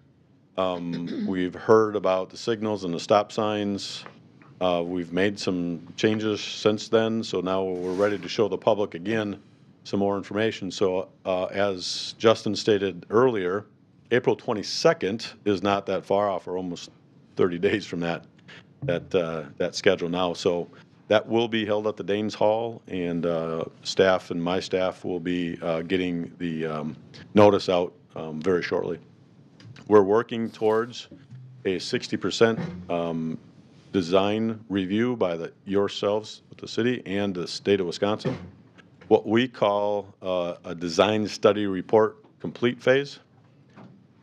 We've heard about the signals and the stop signs. We've made some changes since then, so now we're ready to show the public again some more information. So as Justin stated earlier, April 22nd is not that far off. We're almost 30 days from that schedule now. So that will be held at the Danes Hall, and staff and my staff will be getting the notice out very shortly. We're working towards a 60% design review by yourselves, the city, and the state of Wisconsin. What we call a design study report complete phase,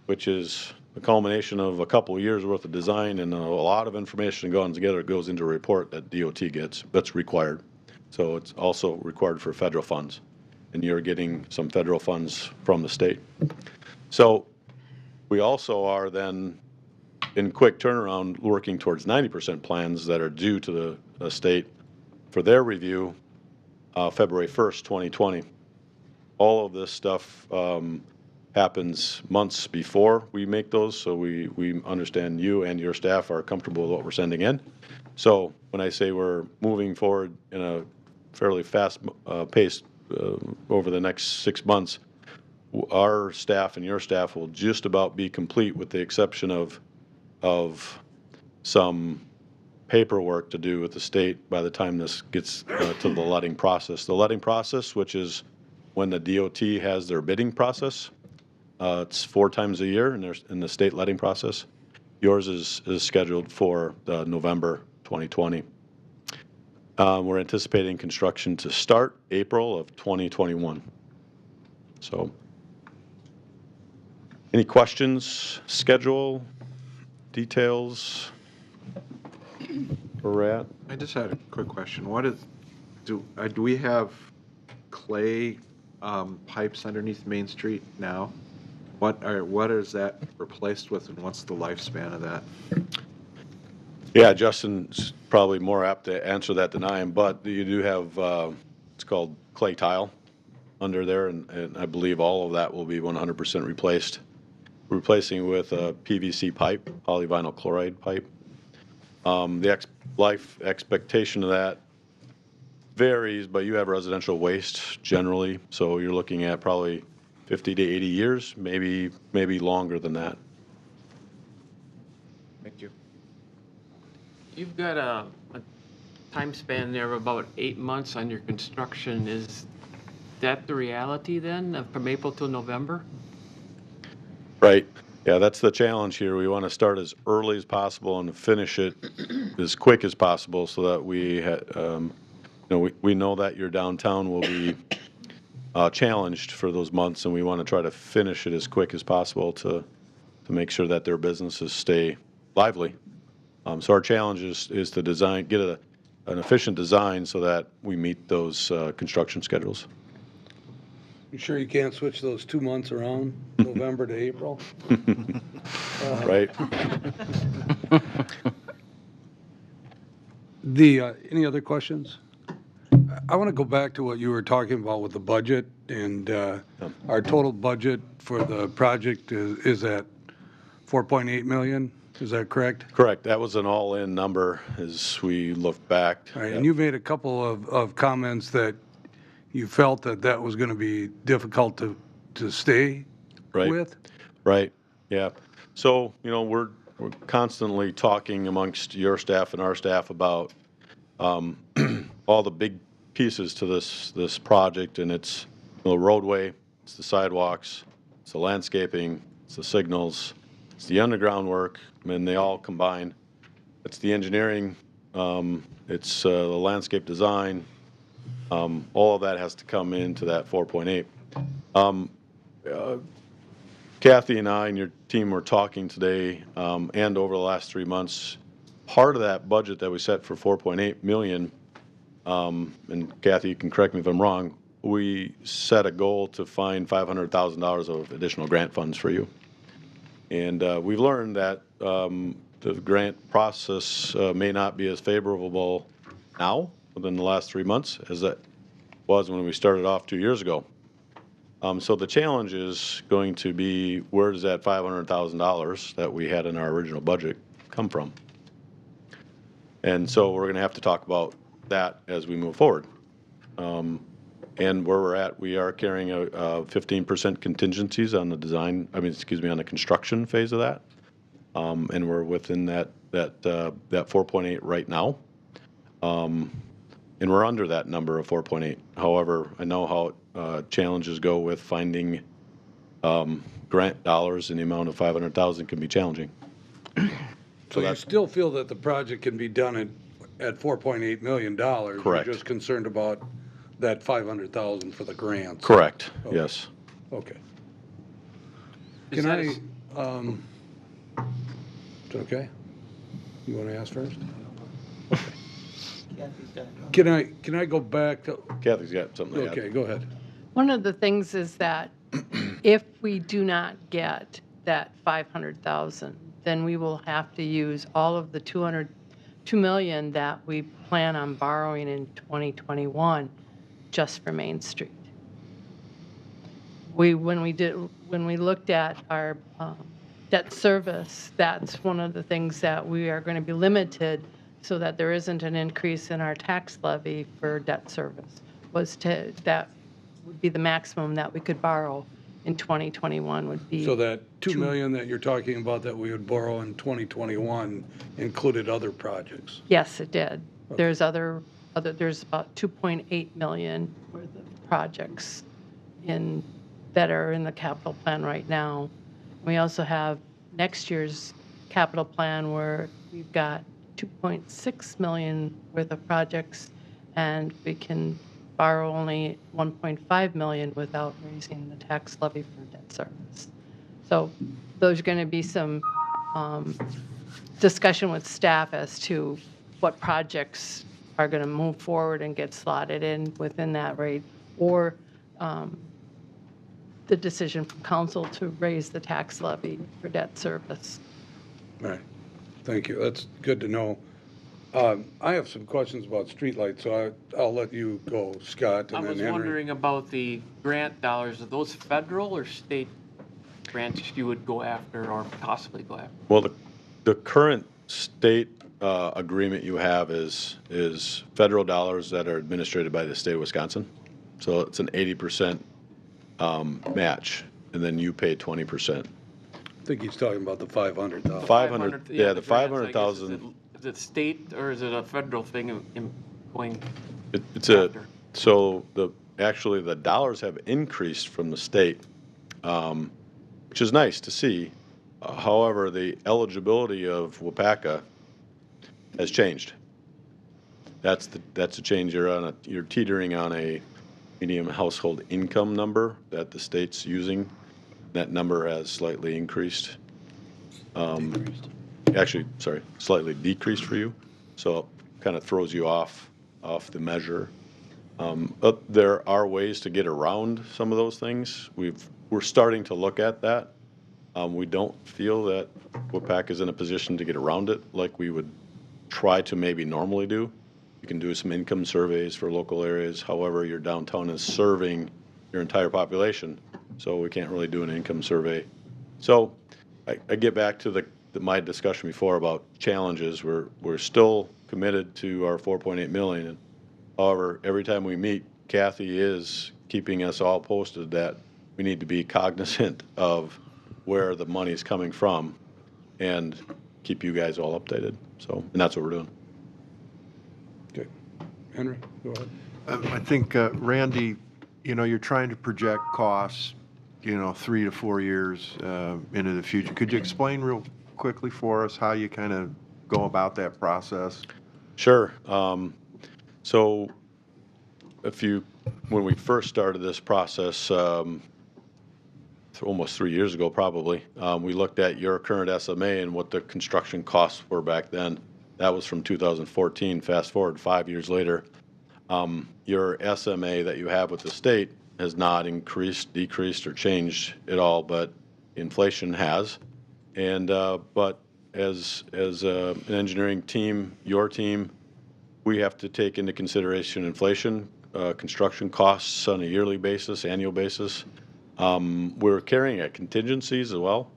which is a culmination of a couple of years worth of design and a lot of information going together goes into a report that DOT gets. That's required. So it's also required for federal funds, and you're getting some federal funds from the state. So we also are then in quick turnaround working towards 90% plans that are due to the state for their review February 1st, 2020. All of this stuff happens months before we make those, so we understand you and your staff are comfortable with what we're sending in. So when I say we're moving forward in a fairly fast pace over the next 6 months, our staff and your staff will just about be complete, with the exception of some paperwork to do with the state by the time this gets to the letting process. The letting process, which is when the DOT has their bidding process, it's 4 times a year in the state letting process. Yours is scheduled for November 2020. We're anticipating construction to start April of 2021. So, any questions? Schedule? Details? Where we're at? I just had a quick question. Do we have clay pipes underneath Main Street now? What is that replaced with, and what's the lifespan of that? Yeah, Justin's probably more apt to answer that than I am, but you do have, it's called clay tile under there, and I believe all of that will be 100% replaced. Replacing with a PVC pipe, polyvinyl chloride pipe. The life expectation of that varies, but you have residential waste generally, so you're looking at probably 50 to 80 years, maybe longer than that. Thank you. You've got a time span there of about 8 months on your construction. Is that the reality then, from April till November? Right. Yeah, that's the challenge here. We want to start as early as possible and finish it as quick as possible, so that we know that your downtown will be challenged for those months, and we want to try to finish it as quick as possible to make sure that their businesses stay lively. So our challenge is to get an efficient design so that we meet those construction schedules. You sure you can't switch those 2 months around, November to April? Right. Any other questions? I want to go back to what you were talking about with the budget, and our total budget for the project is at $4.8 million. Is that correct? Correct. That was an all-in number as we look back. All right, and you made a couple of comments that you felt that was going to be difficult to stay with? Right, yeah. So, we're constantly talking amongst your staff and our staff about all the big pieces to this project, and it's the roadway, it's the sidewalks, it's the landscaping, it's the signals, it's the underground work, and they all combine. It's the engineering, it's the landscape design. All of that has to come into that 4.8. Kathy and I and your team were talking today, and over the last 3 months, part of that budget that we set for 4.8 million, and Kathy, you can correct me if I'm wrong, we set a goal to find $500,000 of additional grant funds for you. And we've learned that the grant process may not be as favorable now within the last 3 months as it was when we started off 2 years ago. So the challenge is going to be, where does that $500,000 that we had in our original budget come from? And so we're going to have to talk about that as we move forward. And where we're at, we are carrying a 15% contingencies on the design, on the construction phase of that. And we're within that 4.8 right now. And we're under that number of 4.8. However, I know how challenges go with finding grant dollars in the amount of 500,000 can be challenging. So you still feel that the project can be done at $4.8 million? Correct. You're just concerned about that 500,000 for the grants? Correct, Okay. Yes. Okay. Is Can that I, it's okay? You want to ask first? Can I go back to, Kathy's got something to add. okay, go ahead. One of the things is that if we do not get that 500,000, then we will have to use all of the 2 million that we plan on borrowing in 2021 just for Main Street. When we looked at our debt service, that's one of the things that we are going to be limited so that there isn't an increase in our tax levy for debt service. That would be the maximum that we could borrow in 2021 would be. So that 2 million that you're talking about that we would borrow in 2021 included other projects? Yes, it did. There's there's about 2.8 million worth of projects that are in the capital plan right now. We also have next year's capital plan where we've got 2.6 million worth of projects, and we can borrow only 1.5 million without raising the tax levy for debt service. So those are going to be some discussion with staff as to what projects are going to move forward and get slotted in within that rate, or the decision from council to raise the tax levy for debt service. All right, thank you. That's good to know. I have some questions about streetlights, so I'll let you go, Scott, I and then was Henry. wondering about the grant dollars. Are those federal or state grants you would go after or possibly go after? Well, the current state agreement you have is federal dollars that are administered by the state of Wisconsin. So it's an 80% match, and then you pay 20%. I think he's talking about the 500,000. 500, yeah, the grants, I guess. 500,000. Is it state or is it a federal thing going? So actually the dollars have increased from the state, which is nice to see. However, the eligibility of WPACA has changed. That's a change. You're teetering on a medium household income number that the state's using. That number has slightly increased. Actually, sorry, slightly decreased for you. So it kind of throws you off the measure. But there are ways to get around some of those things. We're starting to look at that. We don't feel that WPAC is in a position to get around it like we would try to maybe normally do. You can do some income surveys for local areas. However, your downtown is serving your entire population, so we can't really do an income survey. So I get back to my discussion before about challenges. We're still committed to our 4.8 million. However, every time we meet, Kathy is keeping us all posted that we need to be cognizant of where the money is coming from and keep you guys all updated. So, and that's what we're doing. Okay. Henry, go ahead. I think, Randy, you're trying to project costs, 3 to 4 years into the future. Could you explain real quickly for us how you kind of go about that process? Sure. So when we first started this process almost 3 years ago probably, we looked at your current SMA and what the construction costs were back then. That was from 2014. Fast forward 5 years later, your SMA that you have with the state has not increased, decreased, or changed at all, but inflation has. And but as an engineering team, your team, we have to take into consideration inflation, construction costs on a yearly basis, annual basis. We're carrying at contingencies as well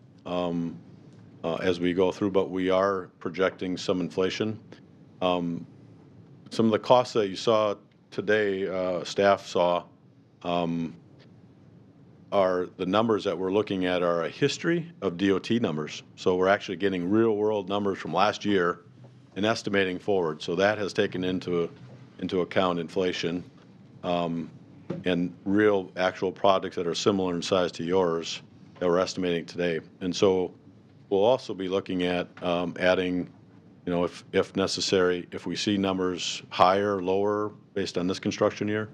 as we go through, but we are projecting some inflation. Some of the costs that you saw today, staff saw, are the numbers that we're looking at are a history of DOT numbers. So we're actually getting real world numbers from last year and estimating forward. So that has taken into account inflation and real actual projects that are similar in size to yours that we're estimating today. And so we'll also be looking at adding, you know, if necessary, if we see numbers higher or lower based on this construction year,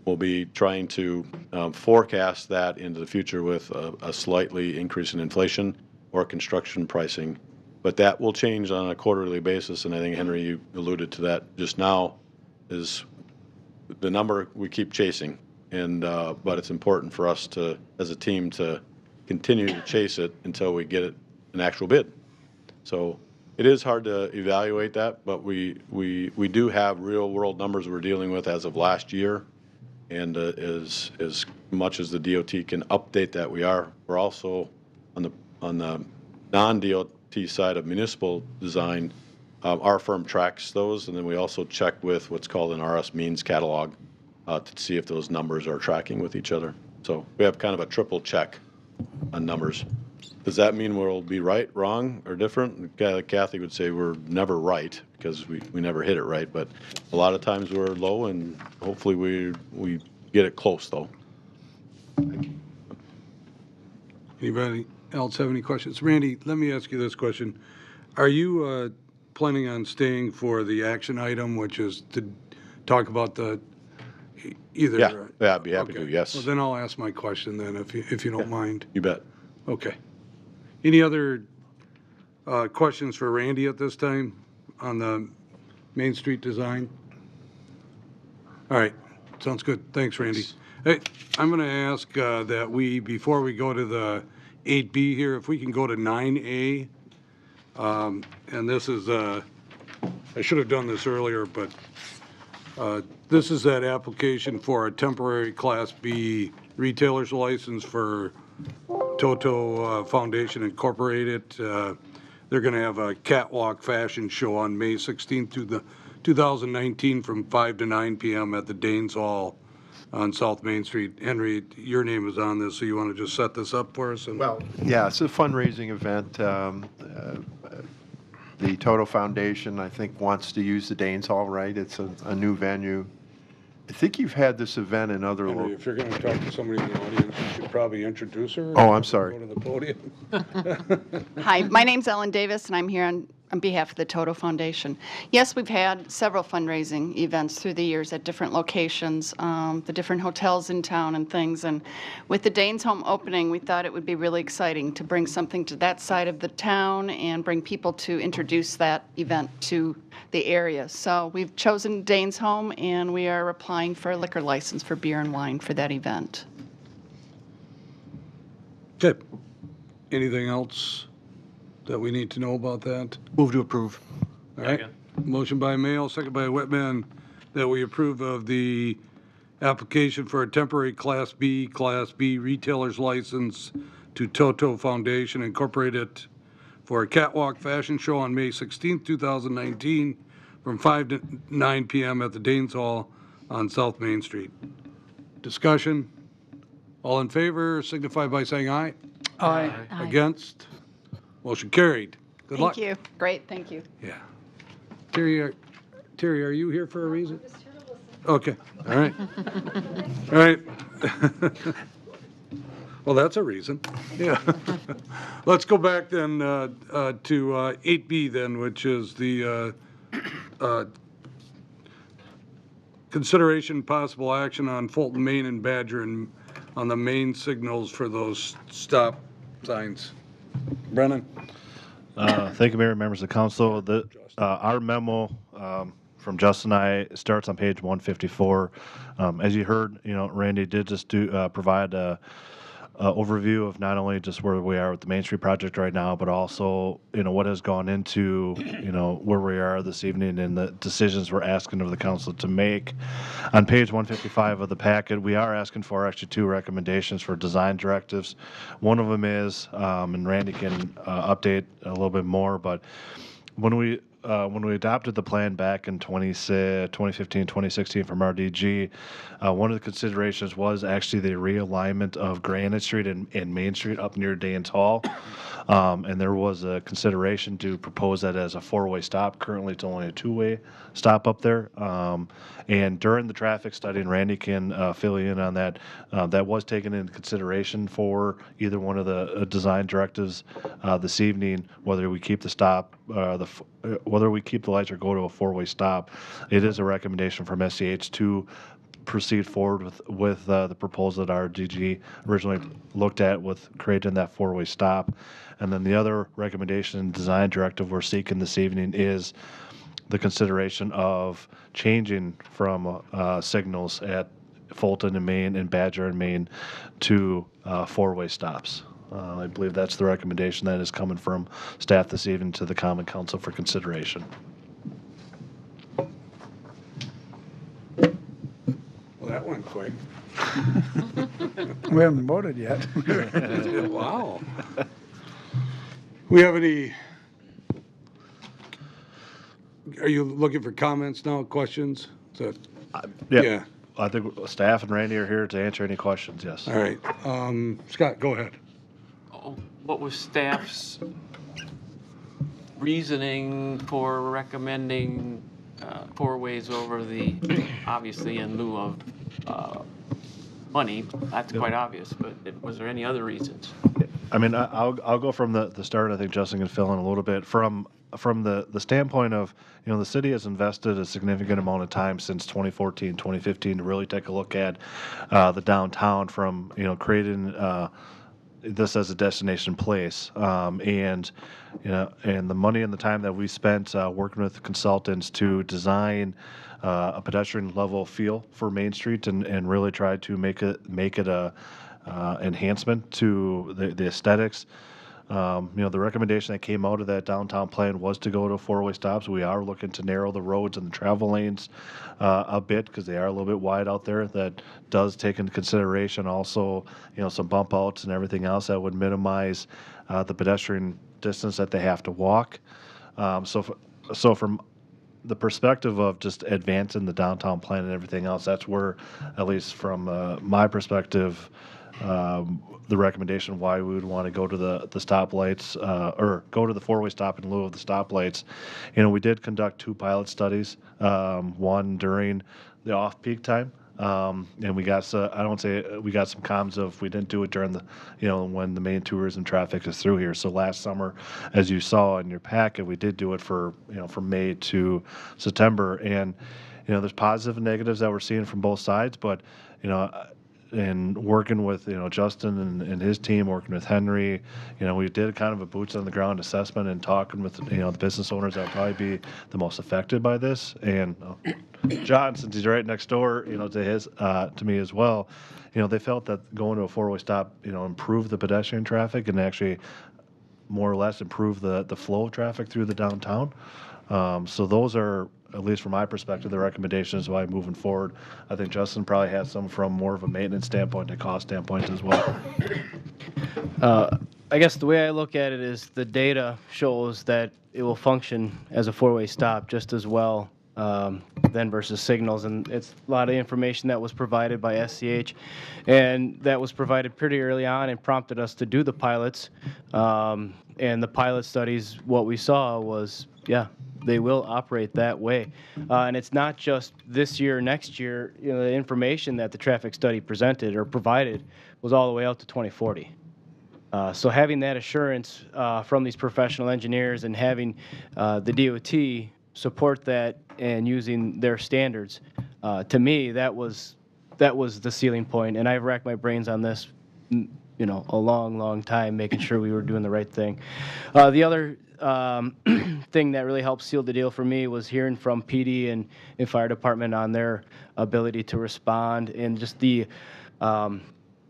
we'll be trying to forecast that into the future with a slightly increase in inflation or construction pricing. But that will change on a quarterly basis, and I think, Henry, you alluded to that just now, is the number we keep chasing. And but it's important for us to, as a team, to continue to chase it until we get it an actual bid. So it is hard to evaluate that, but we do have real world numbers we're dealing with as of last year. And as much as the DOT can update that, we're also on the non-DOT side of municipal design. Our firm tracks those, and then we also check with what's called an RS means catalog to see if those numbers are tracking with each other. So we have kind of a triple check on numbers. Does that mean we'll be right, wrong, or different? Kathy would say we're never right because we never hit it right, but a lot of times we're low, and hopefully we get it close, though. Anybody else have any questions? Randy, let me ask you this question. Are you planning on staying for the action item, which is to talk about the either? Yeah, I'd be happy to, yes. Well, then I'll ask my question then, if you don't mind. You bet. Okay. Any other questions for Randy at this time on the Main Street design? All right, sounds good. Thanks, Randy. Hey, I'm going to ask that before we go to the 8B here, if we can go to 9A. And this is, I should have done this earlier, but this is that application for a temporary Class B retailer's license for Toto Foundation Incorporated. They're going to have a catwalk fashion show on May 16th, 2019 from 5 to 9 p.m. at the Danes Hall on South Main Street. Henry, your name is on this, so you want to just set this up for us? Well, yeah, it's a fundraising event. The Toto Foundation, I think, wants to use the Danes Hall, right? It's a new venue. I think you've had this event in other Henry, if you're going to talk to somebody in the audience, you should probably introduce her. Oh, I'm sorry. Go to the podium. Hi, my name's Ellen Davis, and I'm here on behalf of the Toto Foundation. Yes, we've had several fundraising events through the years at different locations, the different hotels in town and things. And with the Danes Home opening, we thought it would be really exciting to bring something to that side of the town and bring people to introduce that event to the area. So we've chosen Danes Home, and we are applying for a liquor license for beer and wine for that event. Good. Anything else that we need to know about that? Move to approve. All right. Motion by Mayo, second by Whitman, that we approve of the application for a temporary Class B retailer's license to Toto Foundation Incorporated for a catwalk fashion show on May 16th, 2019 from 5 to 9 p.m. at the Danes Hall on South Main Street. Discussion? All in favor signify by saying aye. Aye. Against? Motion carried. Good luck. Thank you. Great, thank you. Yeah. Terry, are you here for a reason? Okay, all right. All right. Well, that's a reason. Yeah. Let's go back then to 8B then, which is the consideration possible action on Fulton, Maine and Badger and on the main signals for those stop signs. Brennan? Thank you, Mayor, members of the council. Our memo from Justin and I starts on page 154. As you heard, Randy did just provide a overview of not only just where we are with the Main Street project right now, but also, what has gone into, where we are this evening and the decisions we're asking of the council to make. On page 155 of the packet, we are asking for actually 2 recommendations for design directives. One of them is, and Randy can update a little bit more, but when we adopted the plan back in 2015, 2016 from RDG, one of the considerations was actually the realignment of Granite Street and Main Street up near Danes Hall. And there was a consideration to propose that as a 4-way stop. Currently, it's only a 2-way stop up there. And during the traffic study, and Randy can fill you in on that, that was taken into consideration for either one of the design directives this evening, whether we keep the stop, whether we keep the lights or go to a 4-way stop. It is a recommendation from SCH to proceed forward with the proposal that RDG originally looked at with creating that 4-way stop. And then the other recommendation and design directive we're seeking this evening is the consideration of changing from signals at Fulton and Main and Badger and Main to 4-way stops. I believe that's the recommendation that is coming from staff this evening to the Common Council for consideration. Well, that went quick. We haven't voted yet. Wow. We have any, are you looking for comments now, questions? Yeah. I think staff and Randy are here to answer any questions, yes. All right. Scott, go ahead. What was staff's reasoning for recommending 4 ways over the, obviously in lieu of money? That's quite obvious, but was there any other reasons? I mean, I'll go from the start. I think Justin can fill in a little bit. From the standpoint of, the city has invested a significant amount of time since 2014, 2015 to really take a look at the downtown from, creating this as a destination place. And the money and the time that we spent working with consultants to design a pedestrian level feel for Main Street and really try to make it a enhancement to the aesthetics. The recommendation that came out of that downtown plan was to go to 4-way stops. We are looking to narrow the roads and the travel lanes a bit because they are a little bit wide out there. That does take into consideration also, some bump outs and everything else that would minimize the pedestrian distance that they have to walk. So from the perspective of just advancing the downtown plan and everything else, that's where, at least from my perspective, the recommendation why we would want to go to the stoplights or go to the 4-way stop in lieu of the stoplights. We did conduct 2 pilot studies, one during the off-peak time. And we got, I don't say we got some comms of we didn't do it during the, when the main tourism traffic is through here. So last summer, as you saw in your packet, we did do it for, from May to September. And, there's positive and negatives that we're seeing from both sides, but, and working with, Justin and his team, working with Henry, we did kind of a boots on the ground assessment and talking with, the business owners that would probably be the most affected by this. And John, since he's right next door, to me as well, they felt that going to a 4-way stop, improved the pedestrian traffic and actually more or less improve the flow of traffic through the downtown. So those are, at least from my perspective, the recommendations why moving forward. I think Justin probably has some from more of a maintenance standpoint and cost standpoint as well. I guess the way I look at it is the data shows that it will function as a 4-way stop just as well than versus signals. And it's a lot of information that was provided by SCH. And that was provided pretty early on and prompted us to do the pilots. And the pilot studies, what we saw was, they will operate that way. And it's not just this year, next year. The information that the traffic study presented or provided was all the way out to 2040. So having that assurance from these professional engineers and having the DOT support that and using their standards, to me, that was that was the ceiling point, and I've racked my brains on this, a long time, making sure we were doing the right thing. The other thing that really helped seal the deal for me was hearing from PD and fire department on their ability to respond and just the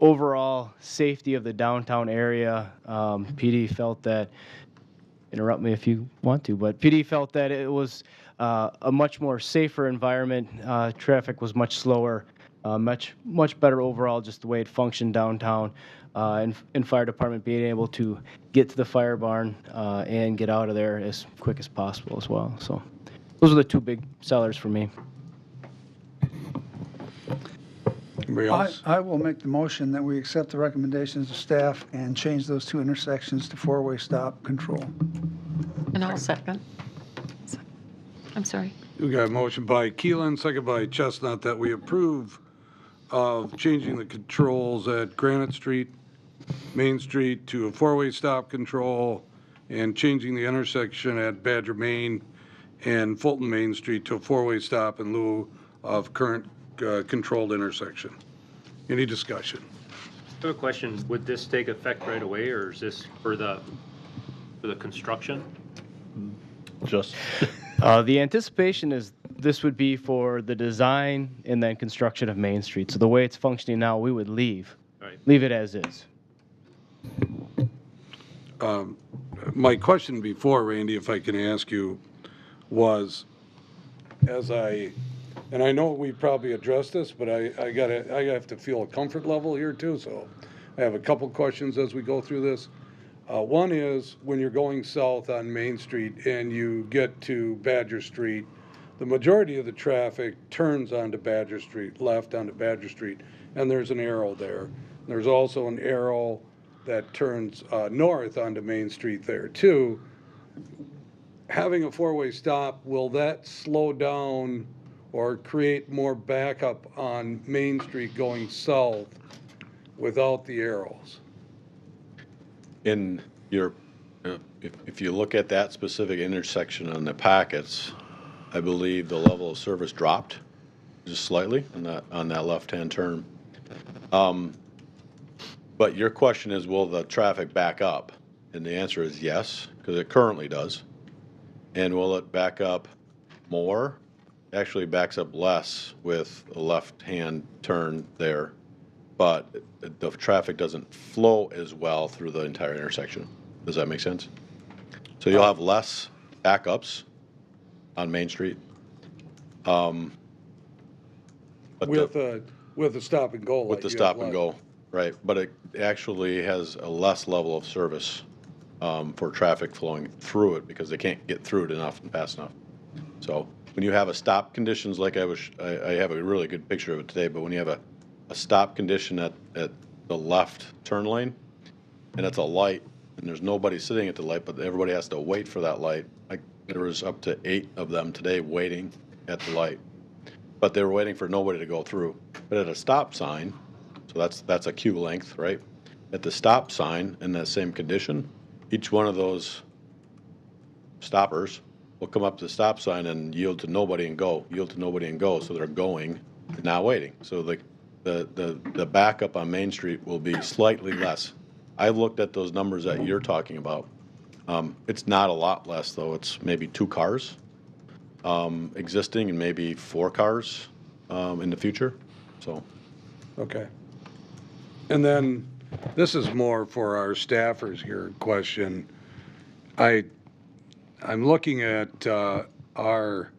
overall safety of the downtown area. PD felt that, interrupt me if you want to, but PD felt that it was a much more safer environment. Traffic was much slower, much better overall, just the way it functioned downtown. And fire department being able to get to the fire barn and get out of there as quick as possible as well. So those are the two big sellers for me. Anybody else? I will make the motion that we accept the recommendations of staff and change those two intersections to four-way stop control. And I'll second. I'm sorry. We got a motion by Keelan, second by Chestnut, that we approve of changing the controls at Granite Street, Main Street to a four-way stop control, and changing the intersection at Badger Main and Fulton Main Street to a four-way stop in lieu of current controlled intersection. Any discussion? I have a question. Would this take effect right away, or is this for the construction? Just. The anticipation is this would be for the design and then construction of Main Street. So the way it's functioning now, we would leave it as is. My question before, Randy, if I can ask you, was and I know we probably addressed this, but I have to feel a comfort level here too. So I have a couple questions as we go through this. One is when you're going south on Main Street and you get to Badger Street, the majority of the traffic turns onto Badger Street, left onto Badger Street, and there's an arrow there. There's also an arrow that turns north onto Main Street there too. Having a four-way stop, will that slow down or create more backup on Main Street going south without the arrows? In your, if you look at that specific intersection on the packets, I believe the level of service dropped just slightly on that left-hand turn. But your question is, will the traffic back up? And the answer is yes, because it currently does. And will it back up more? Actually backs up less with a left-hand turn there, but the traffic doesn't flow as well through the entire intersection. Does that make sense? So you'll have less backups on Main Street. With the stop and go. With the stop and go, right. But it actually has a less level of service for traffic flowing through it because they can't get through it enough and fast enough. So when you have a stop conditions, like I have a really good picture of it today, but when you have a stop condition at the left turn lane, and it's a light, and there's nobody sitting at the light, but everybody has to wait for that light. Like there was up to 8 of them today waiting at the light, but they were waiting for nobody to go through. But at a stop sign, so that's a queue length, right? At the stop sign in that same condition, each one of those stoppers will come up to the stop sign and yield to nobody and go, yield to nobody and go. So they're going, not waiting. So the backup on Main Street will be slightly less. I looked at those numbers that you're talking about. It's not a lot less though. It's maybe 2 cars existing and maybe 4 cars in the future. So. Okay. And then this is more for our staffers here question. I'm looking at our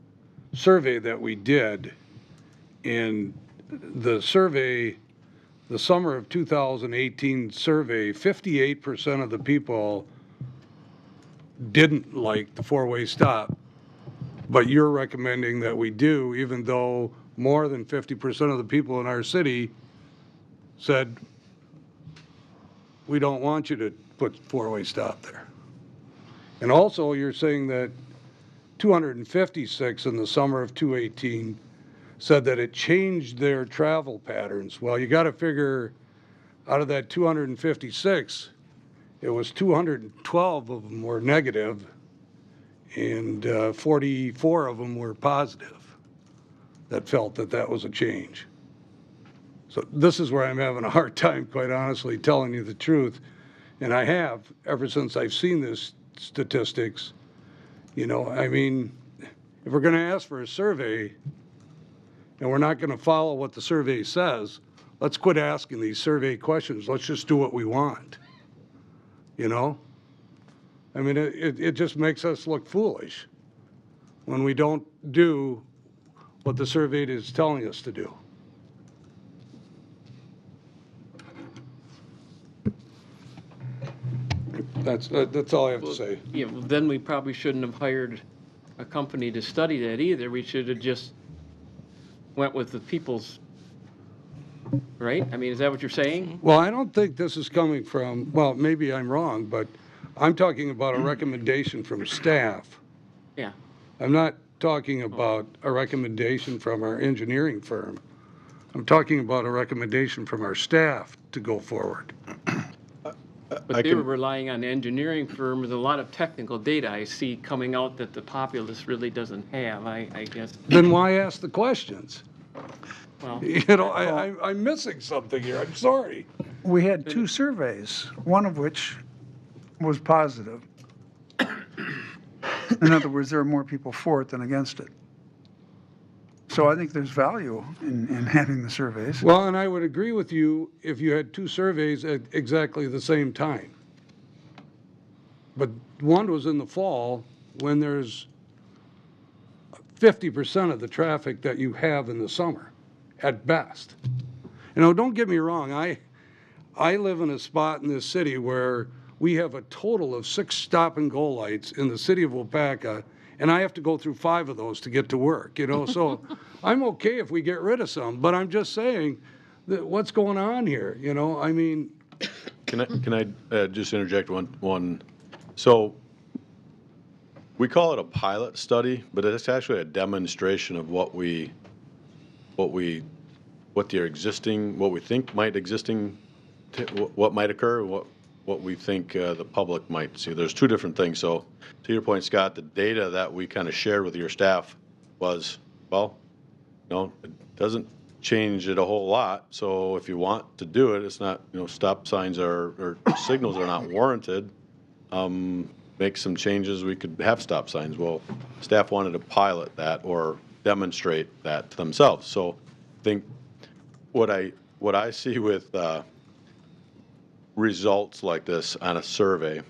survey that we did. In the survey, the summer of 2018 survey, 58% of the people didn't like the four-way stop, but you're recommending that we do, even though more than 50% of the people in our city said, we don't want you to put four-way stop there. And also, you're saying that 256 in the summer of 2018 said that it changed their travel patterns. Well, you got to figure out of that 256, it was 212 of them were negative and 44 of them were positive that felt that that was a change. So this is where I'm having a hard time, quite honestly, telling you the truth. And I have, ever since I've seen this statistics. You know, I mean, if we're going to ask for a survey and we're not going to follow what the survey says, let's quit asking these survey questions. Let's just do what we want. You know? I mean, it just makes us look foolish when we don't do what the survey is telling us to do. That's all I have to say. Yeah, well, then we probably shouldn't have hired a company to study that either. We should have just went with the people's, right? I mean, is that what you're saying? Well, I don't think this is coming from, well, maybe I'm wrong, but I'm talking about a recommendation from staff. Yeah. I'm not talking about a recommendation from our engineering firm. I'm talking about a recommendation from our staff to go forward. But they were relying on the engineering firm with a lot of technical data I see coming out that the populace really doesn't have, I guess. Then why ask the questions? Well, You know, I'm missing something here. I'm sorry. We had 2 surveys, one of which was positive. In other words, there are more people for it than against it. So I think there's value in having the surveys. Well, and I would agree with you if you had 2 surveys at exactly the same time. But one was in the fall when there's 50% of the traffic that you have in the summer, at best. You know, don't get me wrong, I live in a spot in this city where we have a total of 6 stop-and-go lights in the city of Waupaca, and I have to go through 5 of those to get to work, you know? So I'm okay if we get rid of some, but I'm just saying that what's going on here, you know? I mean... Can I just interject one? So we call it a pilot study, but it's actually a demonstration of what we think what might occur, what we think the public might see. There's 2 different things. So to your point, Scott, the data that we kind of shared with your staff was, well, no, it doesn't change it a whole lot. So if you want to do it, it's not, you know, stop signs or signals are not warranted. Make some changes. We could have stop signs. Well, staff wanted to pilot that or demonstrate that to themselves. So I think what I see with results like this on a survey,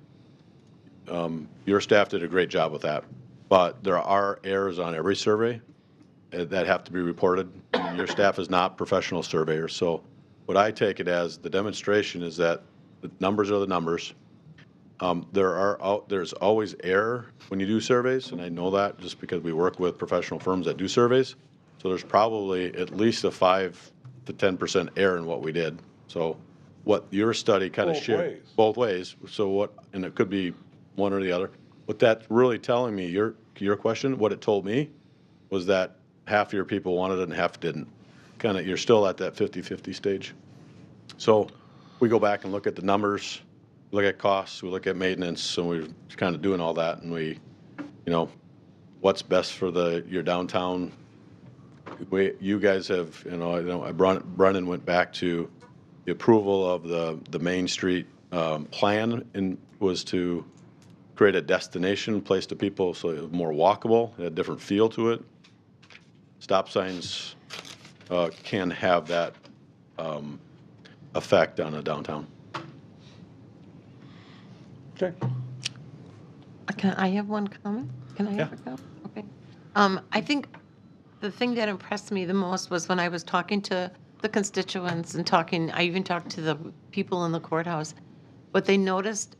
your staff did a great job with that, but there are errors on every survey that have to be reported. Your staff is not professional surveyors, so what I take it as the demonstration is that the numbers are the numbers. There's always error when you do surveys, and I know that just because we work with professional firms that do surveys. So there's probably at least a 5 to 10% error in what we did. So what your study kind of shared both ways. So and it could be one or the other. What that's really telling me, your question, what it told me was that half of your people wanted it and half didn't. Kind of, you're still at that 50-50 stage. So we go back and look at the numbers, look at costs, we look at maintenance, and we're kind of doing all that, and we, you know, what's best for your downtown. You guys have, Brennan went back to the approval of the Main Street plan, and was to create a destination place to people so it was more walkable, it had a different feel to it. Stop signs can have that effect on a downtown. Okay. Can I have one comment? Can I have a go? Okay. I think the thing that impressed me the most was when I was talking to the constituents and I even talked to the people in the courthouse. What they noticed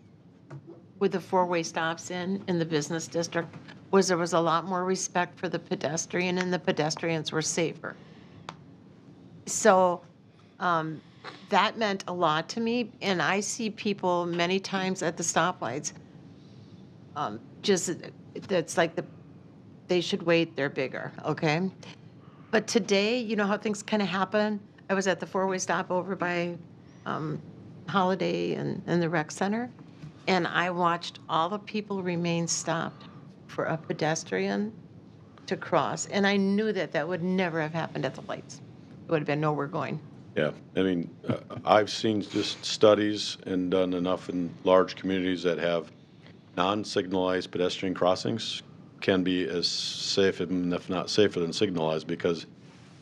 with the 4-way stops in the business district was there was a lot more respect for the pedestrian, and the pedestrians were safer. So that meant a lot to me, and I see people many times at the stoplights. That's like they should wait, they're bigger, okay? But today, you know how things kind of happen? I was at the 4-way stop over by Holiday and the rec center, and I watched all the people remain stopped for a pedestrian to cross, and I knew that would never have happened at the lights. It would have been, no, we're going. Yeah, I mean, I've seen just studies and done enough in large communities that have non-signalized pedestrian crossings can be as safe, and if not safer than signalized, because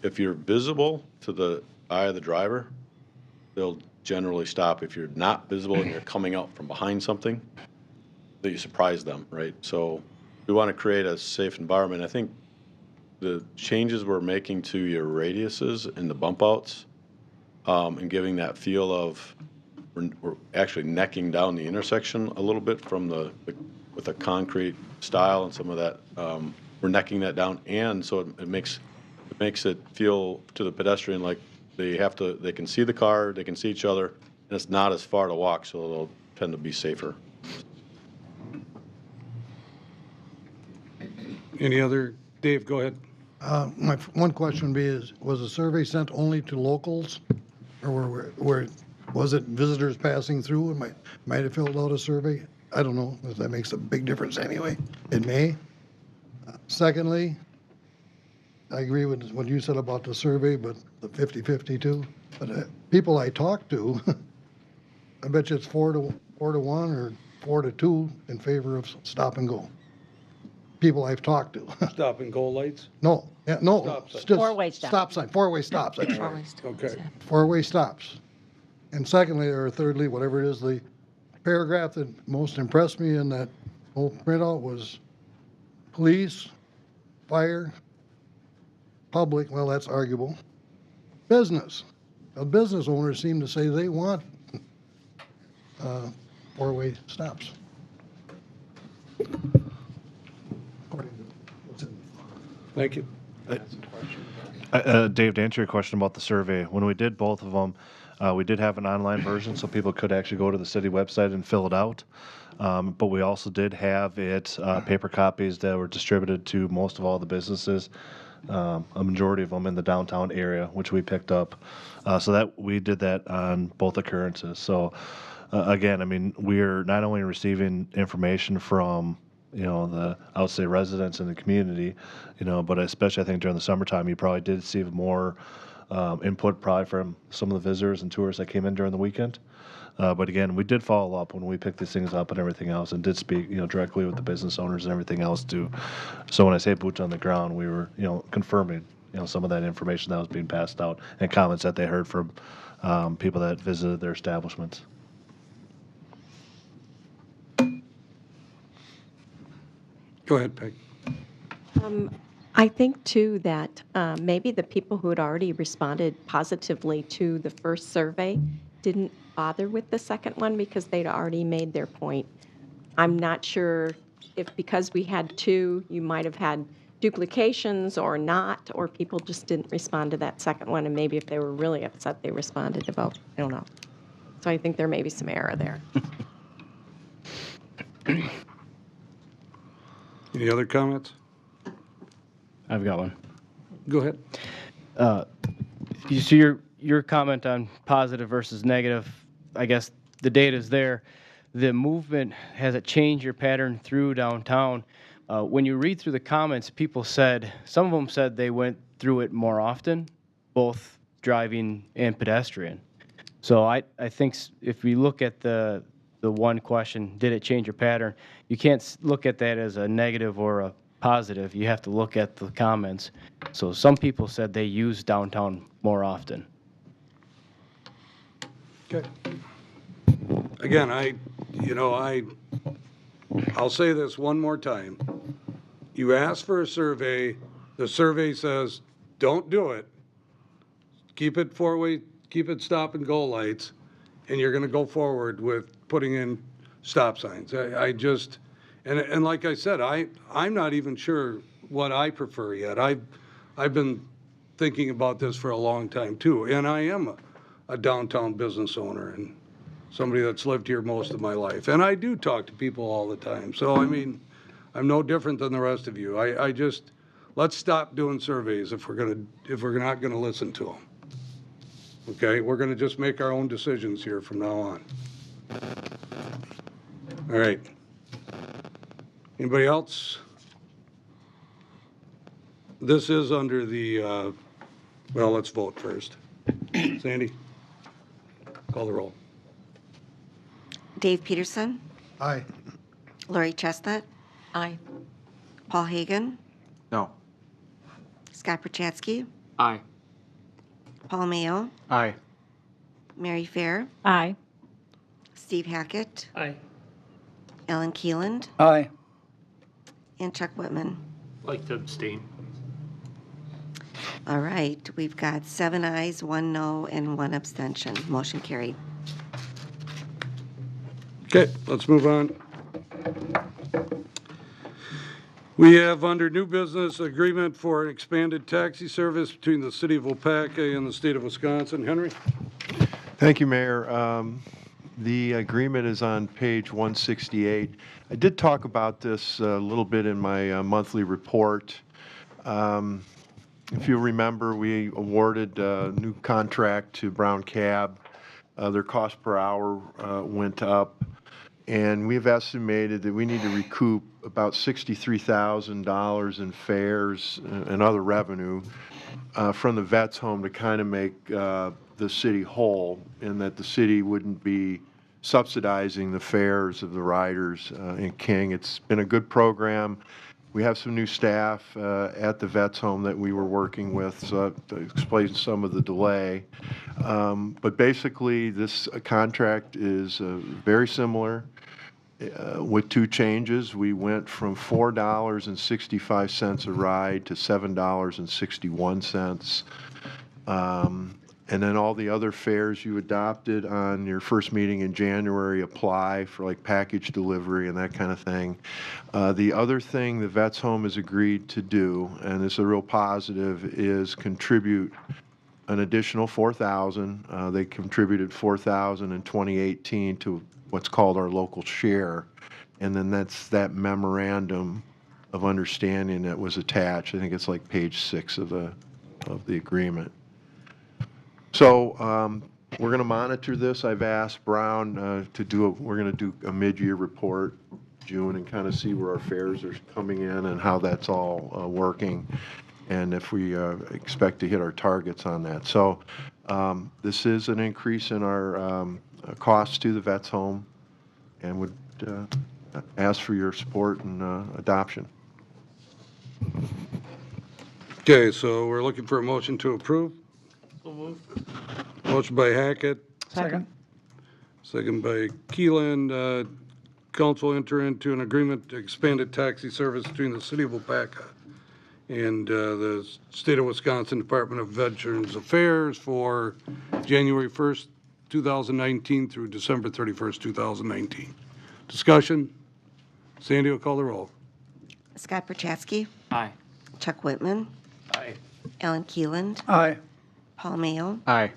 if you're visible to the eye of the driver, they'll generally stop. If you're not visible and you're coming out from behind something, that you surprise them, right? So we want to create a safe environment. I think the changes we're making to your radiuses and the bump outs, and giving that feel of we're actually necking down the intersection a little bit from with a concrete style and some of that, we're necking that down, and so it makes it feel to the pedestrian like they can see the car, they can see each other, and it's not as far to walk, so they'll tend to be safer. Any other, Dave, go ahead. My one question would be was the survey sent only to locals? Or was it visitors passing through and might have filled out a survey? I don't know if that makes a big difference anyway. It may. Secondly, I agree with what you said about the survey, but the 50-50 too. But people I talk to, I bet you it's 4-1 or 4-2 in favor of stop and go. People I've talked to. Stop and go lights? No, no. Stop sign. Just Four-way stop. Stop sign, four-way stops. That's right. Okay. Four-way stops. And secondly, or thirdly, whatever it is, the paragraph that most impressed me in that whole printout was police, fire, public, well, that's arguable, business. The business owners seem to say they want four-way stops. Thank you. Dave, to answer your question about the survey, when we did both of them, we did have an online version, so people could actually go to the city website and fill it out. But we also did have it paper copies that were distributed to most of all the businesses, a majority of them in the downtown area, which we picked up. So that we did that on both occurrences. So again, I mean, we're not only receiving information from I would say residents in the community, but especially I think during the summertime, you probably did see more input probably from some of the visitors and tourists that came in during the weekend. But again, we did follow up when we picked these things up and everything else, and did speak, directly with the business owners and everything else too. So when I say boots on the ground, we were, confirming, some of that information that was being passed out and comments that they heard from people that visited their establishments. Go ahead, Peg. I think, too, that maybe the people who had already responded positively to the first survey didn't bother with the second one because they'd already made their point. I'm not sure if because we had two, you might have had duplications or not, or people just didn't respond to that second one, and maybe if they were really upset, they responded about, I don't know. So I think there may be some error there. Any other comments? I've got one. Go ahead. You see your comment on positive versus negative, I guess the data is there. The movement, has it changed your pattern through downtown? When you read through the comments, some of them said they went through it more often, both driving and pedestrian. So I think if we look at the one question, did it change your pattern? You can't look at that as a negative or a positive. You have to look at the comments. So some people said they use downtown more often. Okay. Again, I'll say this one more time. You ask for a survey, the survey says, don't do it. Keep it four-way, keep it stop and go lights, and you're gonna go forward with putting in stop signs. And like I said, I'm not even sure what I prefer yet. I've been thinking about this for a long time too, and I am a downtown business owner and somebody that's lived here most of my life. And I do talk to people all the time. So, I mean, I'm no different than the rest of you. Let's stop doing surveys if we're not gonna listen to them. Okay, we're gonna just make our own decisions here from now on. All right. Anybody else? This is under the, well, let's vote first. Sandy? Call the roll. Dave Peterson, Aye. Lori Chestnut, Aye. Paul Hagan, No. Scott Prochatsky, Aye. Paul Mayo, Aye. Mary Fair, Aye. Steve Hackett, Aye. Ellen Keeland, Aye. and Chuck Whitman. Like to abstain. All right, we've got 7 ayes, 1 no, and 1 abstention. Motion carried. Okay, let's move on. We have under new business agreement for an expanded taxi service between the city of Waupaca and the state of Wisconsin. Henry? Thank you, Mayor. The agreement is on page 168. I did talk about this a little bit in my monthly report. If you remember, we awarded a new contract to Brown Cab. Their cost per hour went up, and we've estimated that we need to recoup about $63,000 in fares and other revenue from the vets home to kind of make the city whole, and that the city wouldn't be subsidizing the fares of the riders in King. It's been a good program. We have some new staff at the vets home that we were working with, so that explains some of the delay. But basically, this contract is very similar with 2 changes. We went from $4.65 a ride to $7.61. And then all the other fares you adopted on your first meeting in January apply for like package delivery and that kind of thing. The other thing the Vets Home has agreed to do, and it's a real positive, is contribute an additional $4,000. They contributed $4,000 in 2018 to what's called our local share. And then that's that memorandum of understanding that was attached. I think it's like page 6 of the agreement. So we're going to monitor this. I've asked Brown to do we're going to do a mid-year report, June, and kind of see where our fares are coming in and how that's all working, and if we expect to hit our targets on that. So this is an increase in our costs to the Vets Home, and would ask for your support and adoption. Okay, so we're looking for a motion to approve. Motion by Hackett, Second. second by Keeland. Council enter into an agreement to expand a taxi service between the city of Waupaca and the state of Wisconsin Department of Veterans Affairs for January 1st, 2019 through December 31st, 2019. Discussion? Sandy will call the roll. Scott Prochatsky, Aye. Chuck Whitman, Aye. Ellen Keeland, Aye. Paul Mayo, Aye.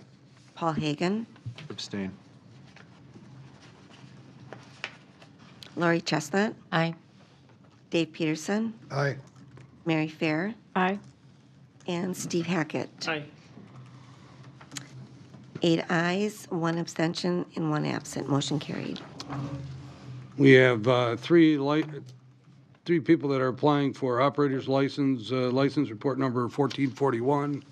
Paul Hagan, Abstain. Lori Chestnut, Aye. Dave Peterson, Aye. Mary Fair, Aye. and Steve Hackett. Aye. 8 ayes, 1 abstention, and 1 absent. Motion carried. We have three people that are applying for operator's license, license report number 1441.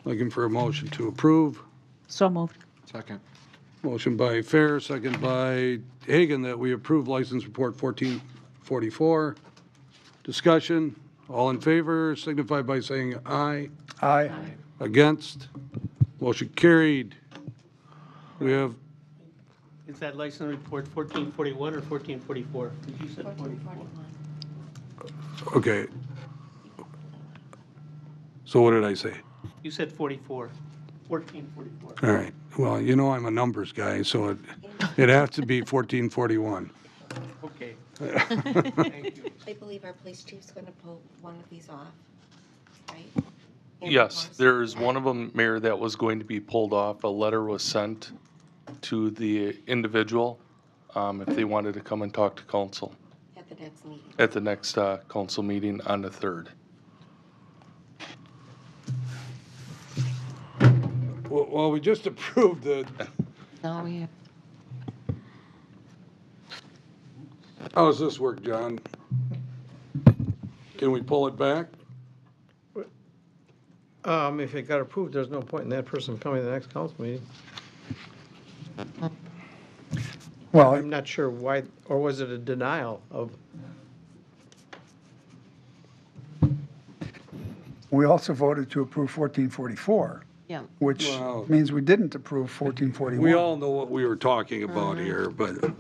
Looking for a motion to approve. So moved. Second. Motion by Fair, second by Hagan, that we approve license report 1444. Discussion, all in favor signify by saying aye. Aye. Against, motion carried. We have, Is that license report 1441 or 1444? You said 44. okay. So what did I say? You said 44, 1444. All right, well, you know I'm a numbers guy, so it has to be 1441. Okay. I believe our police chief's going to pull one of these off, right? Yes, there's one of them, Mayor, that was going to be pulled off. A letter was sent to the individual if they wanted to come and talk to council At the next meeting. at the next council meeting on the 3rd. Well, we just approved the, No, we have. how does this work, John? Can we pull it back? If it got approved, there's no point in that person coming to the next council meeting. Well, I'm not sure why, or was it a denial of? we also voted to approve 1444, Yeah. which Well- means we didn't approve 1441. We all know what we were talking about here, but. All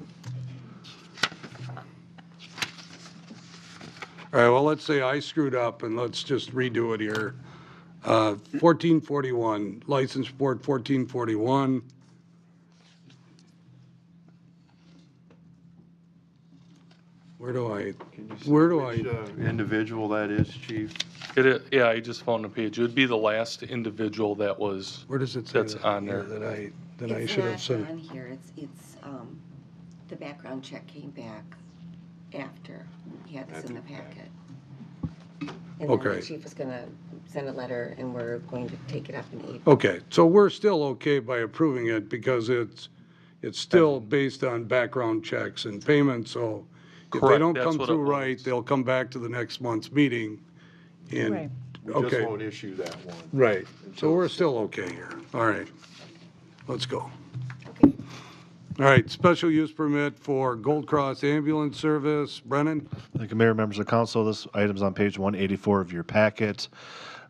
right, well, let's say I screwed up and let's just redo it here. 1441, license board 1441. Where do I? Which, individual that is, chief? Yeah, I just found the page. It would be the last individual that was. Where does it say That's that on here there. that I should have It's said? not on here, it's, the background check came back after he had this in the packet. And then Okay. the chief was gonna send a letter, and we're going to take it up in April. Okay, so we're still okay by approving it because it's still based on background checks and payments, so if they Correct, don't that's come what it through was. right, they'll come back to the next month's meeting and, Right. We just okay, won't issue that one. right, so we're still okay here, all right, let's go. All right, special use permit for Gold Cross Ambulance Service, Brennan? Thank you, Mayor, members of council. This item's on page 184 of your packet.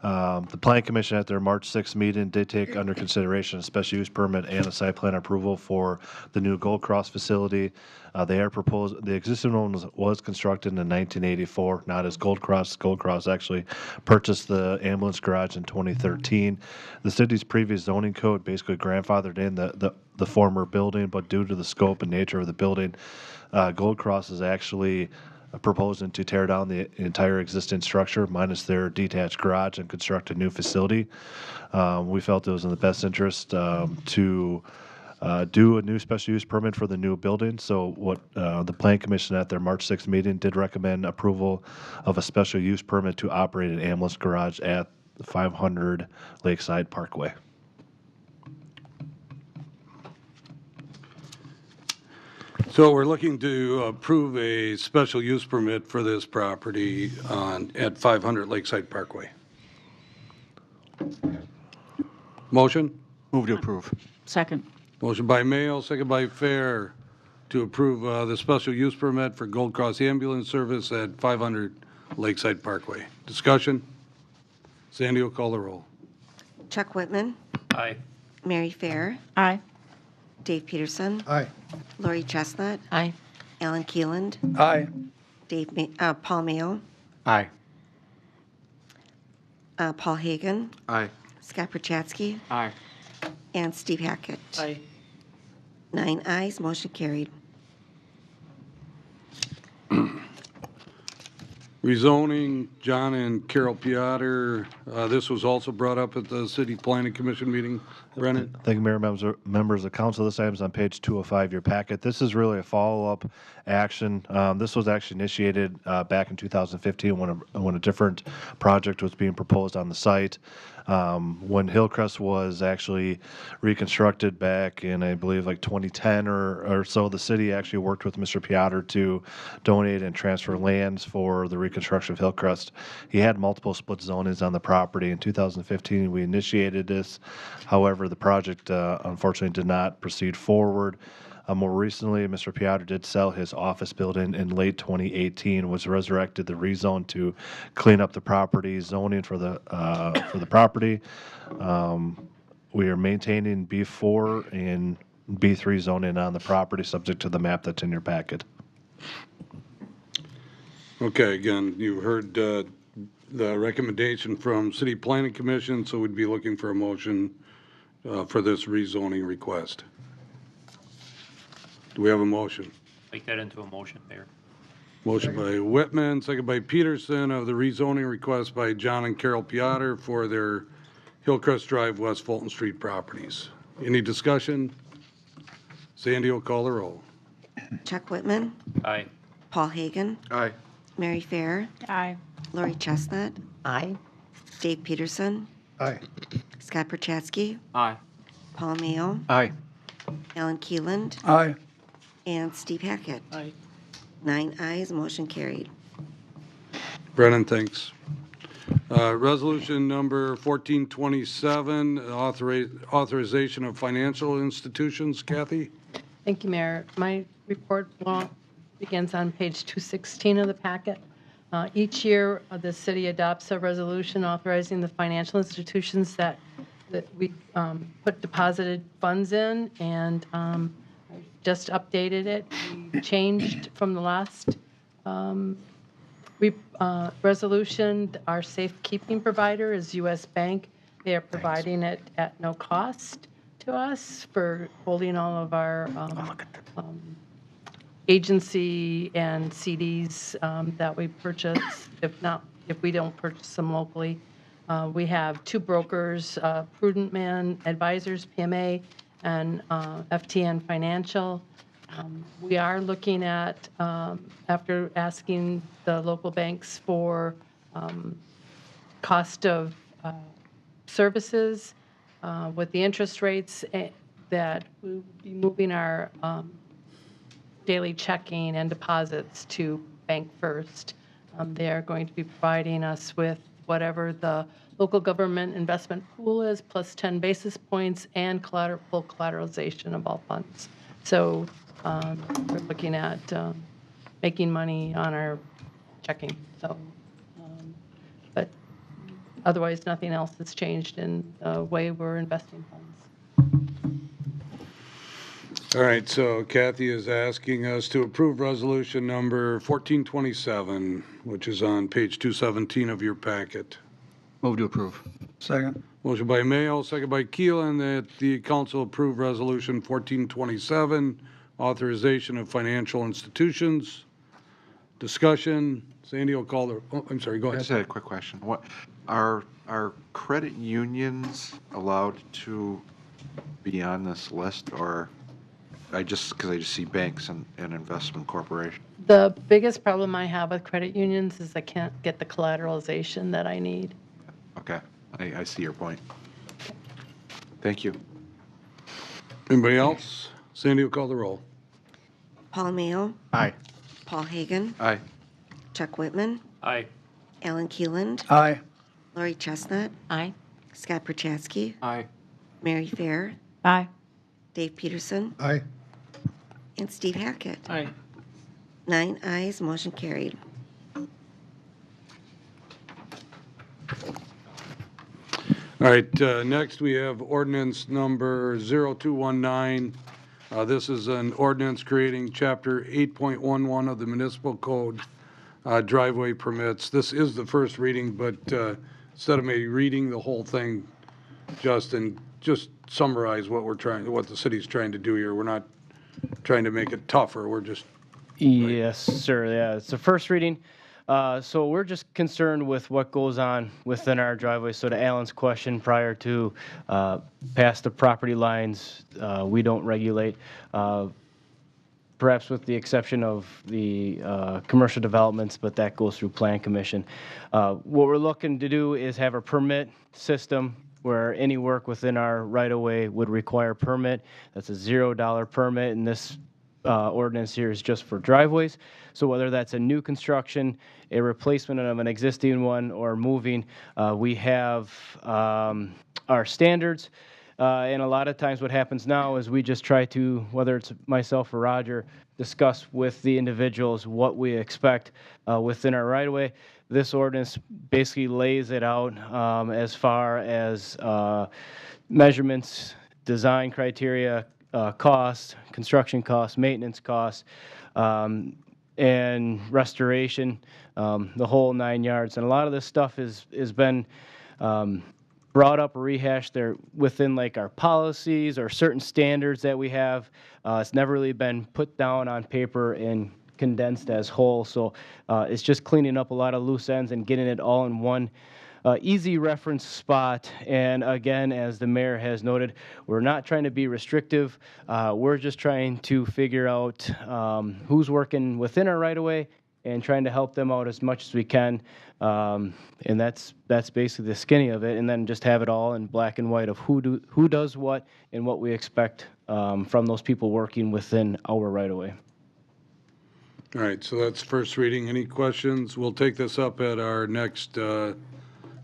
The Plan Commission at their March 6th meeting did take under consideration a special use permit and a site plan approval for the new Gold Cross facility. The existing one was constructed in 1984, not as Gold Cross. Gold Cross actually purchased the ambulance garage in 2013. The city's previous zoning code basically grandfathered in the former building, but due to the scope and nature of the building, Gold Cross is actually proposing to tear down the entire existing structure minus their detached garage and construct a new facility. We felt it was in the best interest to do a new special use permit for the new building. So what the Plan Commission at their March 6th meeting did recommend approval of a special use permit to operate an ambulance garage at 500 Lakeside Parkway. So we're looking to approve a special use permit for this property at 500 Lakeside Parkway. Motion? Move to approve. Second. Motion by Mayo, second by Fair, to approve the special use permit for Gold Cross Ambulance Service at 500 Lakeside Parkway. Discussion? Sandy will call the roll. Chuck Whitman, Aye. Mary Fair, Aye. Dave Peterson, Aye. Lori Chestnut, Aye. Alan Keeland, Aye. Paul Mayo, Aye. Paul Hagan, Aye. Scott Prochatsky, Aye. and Steve Hackett. Aye. 9 ayes, motion carried. Rezoning, John and Carol Piotr. This was also brought up at the City Planning Commission meeting. Brennan? Thank you, Mayor, members of council. This item is on page 205 of your packet. This is really a follow-up action. This was actually initiated back in 2015 when a different project was being proposed on the site. When Hillcrest was actually reconstructed back in, I believe, like 2010 or so, the city actually worked with Mr. Piotr to donate and transfer lands for the reconstruction of Hillcrest. He had multiple split zonings on the property. In 2015, we initiated this. However, the project unfortunately did not proceed forward. More recently, Mr. Piotr did sell his office building in late 2018, was resurrected the rezone to clean up the property zoning for the property. We are maintaining B4 and B3 zoning on the property, subject to the map that's in your packet. Okay, again, you heard the recommendation from City Planning Commission, so we'd be looking for a motion for this rezoning request. Do we have a motion? Make that into a motion, Mayor. Motion by Whitman, second by Peterson of the rezoning request by John and Carol Piotr for their Hillcrest Drive, West Fulton Street properties. Any discussion? Sandy will call the roll. Chuck Whitman, Aye. Paul Hagan, Aye. Mary Fair, Aye. Lori Chestnut, Aye. Dave Peterson, Aye. Scott Prochatsky, Aye. Paul Mayo, Aye. Alan Keeland, Aye. and Steve Hackett. Aye. 9 ayes, motion carried. Brennan, thanks. Resolution number 1427, authorization of financial institutions. Kathy? Thank you, Mayor. My report begins on page 216 of the packet. Each year, the city adopts a resolution authorizing the financial institutions that we put deposited funds in, and I just updated it. We changed from the last resolution. Our safekeeping provider is U.S. Bank. They are providing it at no cost to us for holding all of our agency and CDs that we purchase, if we don't purchase them locally. We have two brokers, Prudent Man Advisors, PMA, and FTN Financial. We are looking at, after asking the local banks for cost of services with the interest rates, that we'll be moving our daily checking and deposits to Bank First. They are going to be providing us with whatever the local government investment pool is, plus 10 basis points and full collateralization of all funds. So we're looking at making money on our checking. So, but otherwise, nothing else has changed in the way we're investing funds. All right, so Kathy is asking us to approve resolution number 1427, which is on page 217 of your packet. Move to approve. Second. Motion by Mayo, second by Keelan, that the council approve resolution 1427, authorization of financial institutions. Discussion. Sandy will call the, oh, I'm sorry, go I ahead. just had a quick question. What are credit unions allowed to be on this list, or because I just see banks and investment corporations? The biggest problem I have with credit unions is I can't get the collateralization that I need. Okay, I see your point. Thank you. Anybody else? Sandy will call the roll. Paul Mayo, Aye. Paul Hagan, Aye. Chuck Whitman, Aye. Alan Keeland, Aye. Lori Chestnut, Aye. Scott Prochaski, Aye. Mary Fair, Aye. Dave Peterson, Aye. and Steve Hackett. Aye. 9 ayes, motion carried. All right, next we have ordinance number 0219. This is an ordinance creating chapter 8.11 of the municipal code, driveway permits. This is the first reading, but instead of me reading the whole thing, Justin, just summarize what the city's trying to do here. We're not trying to make it tougher, we're just. Yes, sir. Yeah, it's the first reading. So we're just concerned with what goes on within our driveway. So to Alan's question, prior to past the property lines, we don't regulate, perhaps with the exception of the commercial developments, but that goes through Plan Commission. What we're looking to do is have a permit system where any work within our right-of-way would require permit. That's a $0 permit, and this ordinance here is just for driveways. So whether that's a new construction, a replacement of an existing one, or moving, we have our standards. And a lot of times what happens now is we just try to, whether it's myself or Roger, discuss with the individuals what we expect within our right-of-way. This ordinance basically lays it out as far as measurements, design criteria, costs, construction costs, maintenance costs, and restoration, the whole 9 yards. And a lot of this stuff has been brought up or rehashed there within like our policies or certain standards that we have. It's never really been put down on paper and condensed as whole. So it's just cleaning up a lot of loose ends and getting it all in one easy reference spot. And again, as the mayor has noted, we're not trying to be restrictive. We're just trying to figure out who's working within our right-of-way and trying to help them out as much as we can. And that's basically the skinny of it. And then just have it all in black and white of who does what and what we expect from those people working within our right-of-way. All right, so that's first reading. Any questions? We'll take this up at our next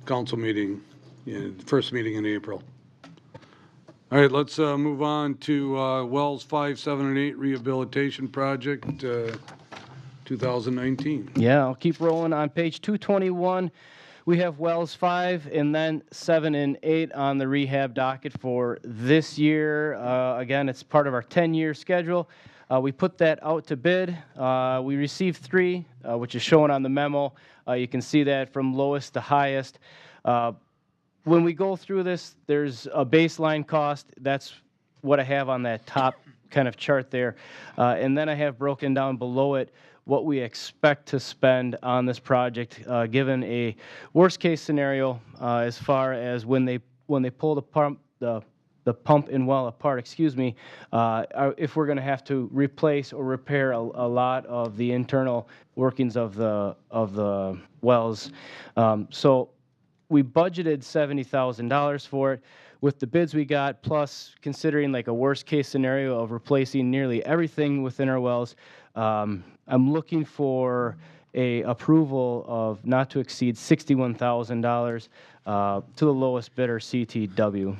council meeting, first meeting in April. All right, let's move on to Wells 5, 7, and 8 Rehabilitation Project, 2019. Yeah, I'll keep rolling. On page 221, we have Wells 5 and then 7 and 8 on the rehab docket for this year. Again, it's part of our 10-year schedule. We put that out to bid. We received 3, which is shown on the memo. You can see that from lowest to highest. When we go through this, there's a baseline cost. That's what I have on that top kind of chart there. And then I have broken down below it what we expect to spend on this project, given a worst-case scenario as far as when they pull the pump and well apart, if we're going to have to replace or repair a lot of the internal workings of the wells. So we budgeted $70,000 for it. With the bids we got, plus considering like a worst-case scenario of replacing nearly everything within our wells, I'm looking for a approval of not to exceed $61,000 to the lowest bidder, CTW.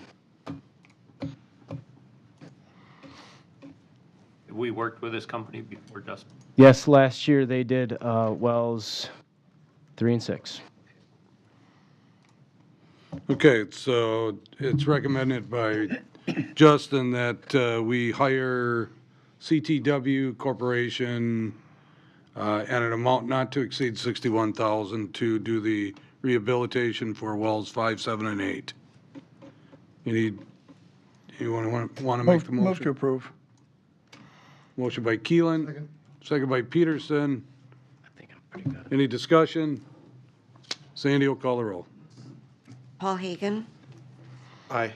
We worked with this company before, Justin? Yes, last year they did wells 3 and 6. Okay, so it's recommended by Justin that we hire CTW Corporation at an amount not to exceed $61,000 to do the rehabilitation for wells 5, 7, and 8. You want to make the motion? Move to approve. Motion by Keelan, second by Peterson. I think I'm pretty good. Any discussion? Sandy will call the roll. Paul Hagan, Aye.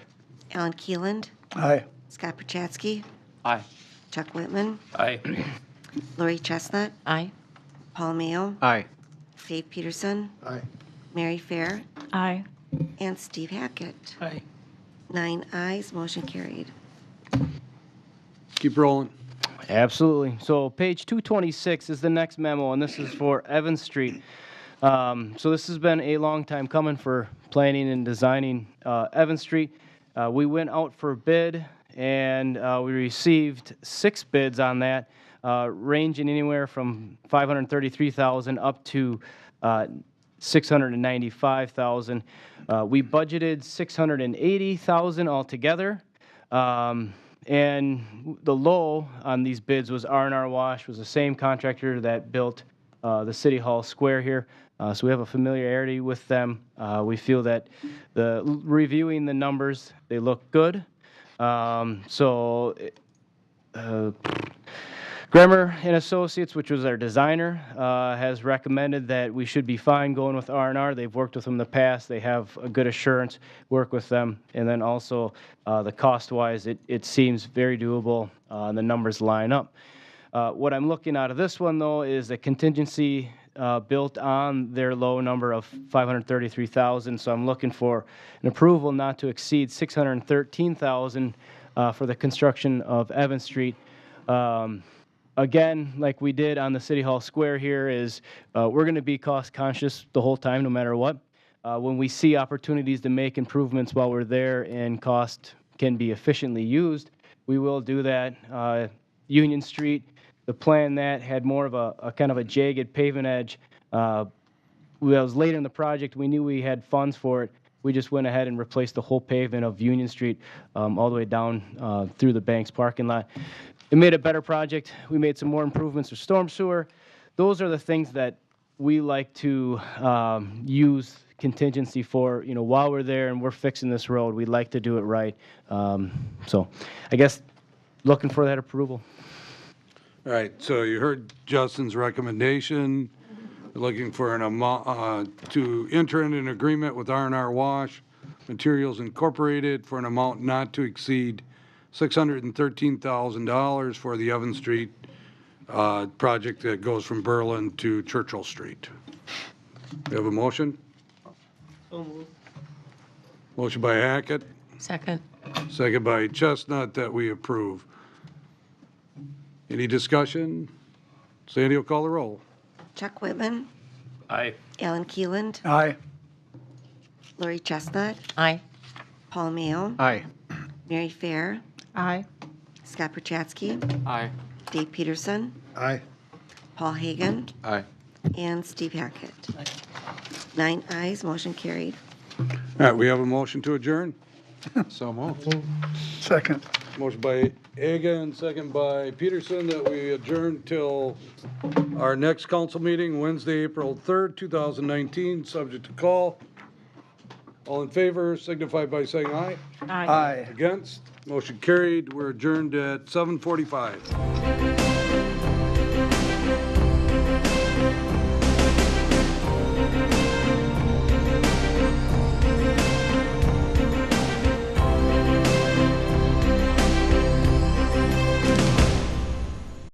Alan Keeland, Aye. Scott Perchatsky, Aye. Chuck Whitman, Aye. Lori Chestnut, Aye. Paul Mayo, Aye. Dave Peterson, Aye. Mary Fair, Aye. and Steve Hackett. Aye. 9 ayes, motion carried. Keep rolling. Absolutely. So page 226 is the next memo, and this is for Evans Street. So this has been a long time coming for planning and designing Evans Street. We went out for bid, and we received 6 bids on that, ranging anywhere from $533,000 up to $695,000. We budgeted $680,000 altogether. And the low on these bids was R&R Wash, was the same contractor that built the City Hall Square here. So we have a familiarity with them. We feel that reviewing the numbers, they look good. Grimmer and Associates, which was our designer, has recommended that we should be fine going with R&R. They've worked with them in the past. They have a good assurance, work with them. And then also the cost-wise, it seems very doable, and the numbers line up. What I'm looking out of this one, though, is a contingency built on their low number of $533,000. So I'm looking for an approval not to exceed $613,000 for the construction of Evans Street. Again, like we did on the City Hall Square here, is we're going to be cost conscious the whole time, no matter what. When we see opportunities to make improvements while we're there and cost can be efficiently used, we will do that. Union Street, the plan that had more of a kind of a jagged pavement edge. It was later in the project. We knew we had funds for it. We just went ahead and replaced the whole pavement of Union Street all the way down through the Banks parking lot. It made a better project. We made some more improvements to storm sewer. Those are the things that we like to use contingency for. You know, while we're there and we're fixing this road, we'd like to do it right. So I guess looking for that approval. All right, so you heard Justin's recommendation, looking for an amount, to enter into an agreement with R&R Wash Materials Incorporated for an amount not to exceed $613,000 for the Evans Street project that goes from Berlin to Churchill Street. We have a motion? So moved. Motion by Hackett, Second. second by Chestnut, that we approve. Any discussion? Sandy will call the roll. Chuck Whitman, Aye. Alan Keeland, Aye. Lori Chestnut, Aye. Paul Mayo, Aye. Mary Fair, Aye. Scott Perchatsky, Aye. Dave Peterson, Aye. Paul Hagan, Aye. and Steve Hackett. 9 ayes, motion carried. All right, we have a motion to adjourn. So moved. Second. Motion by Hagan, second by Peterson, that we adjourn till our next council meeting, Wednesday, April 3rd, 2019, subject to call. All in favor signify by saying aye. Aye. Against? Motion carried. We're adjourned at 7:45.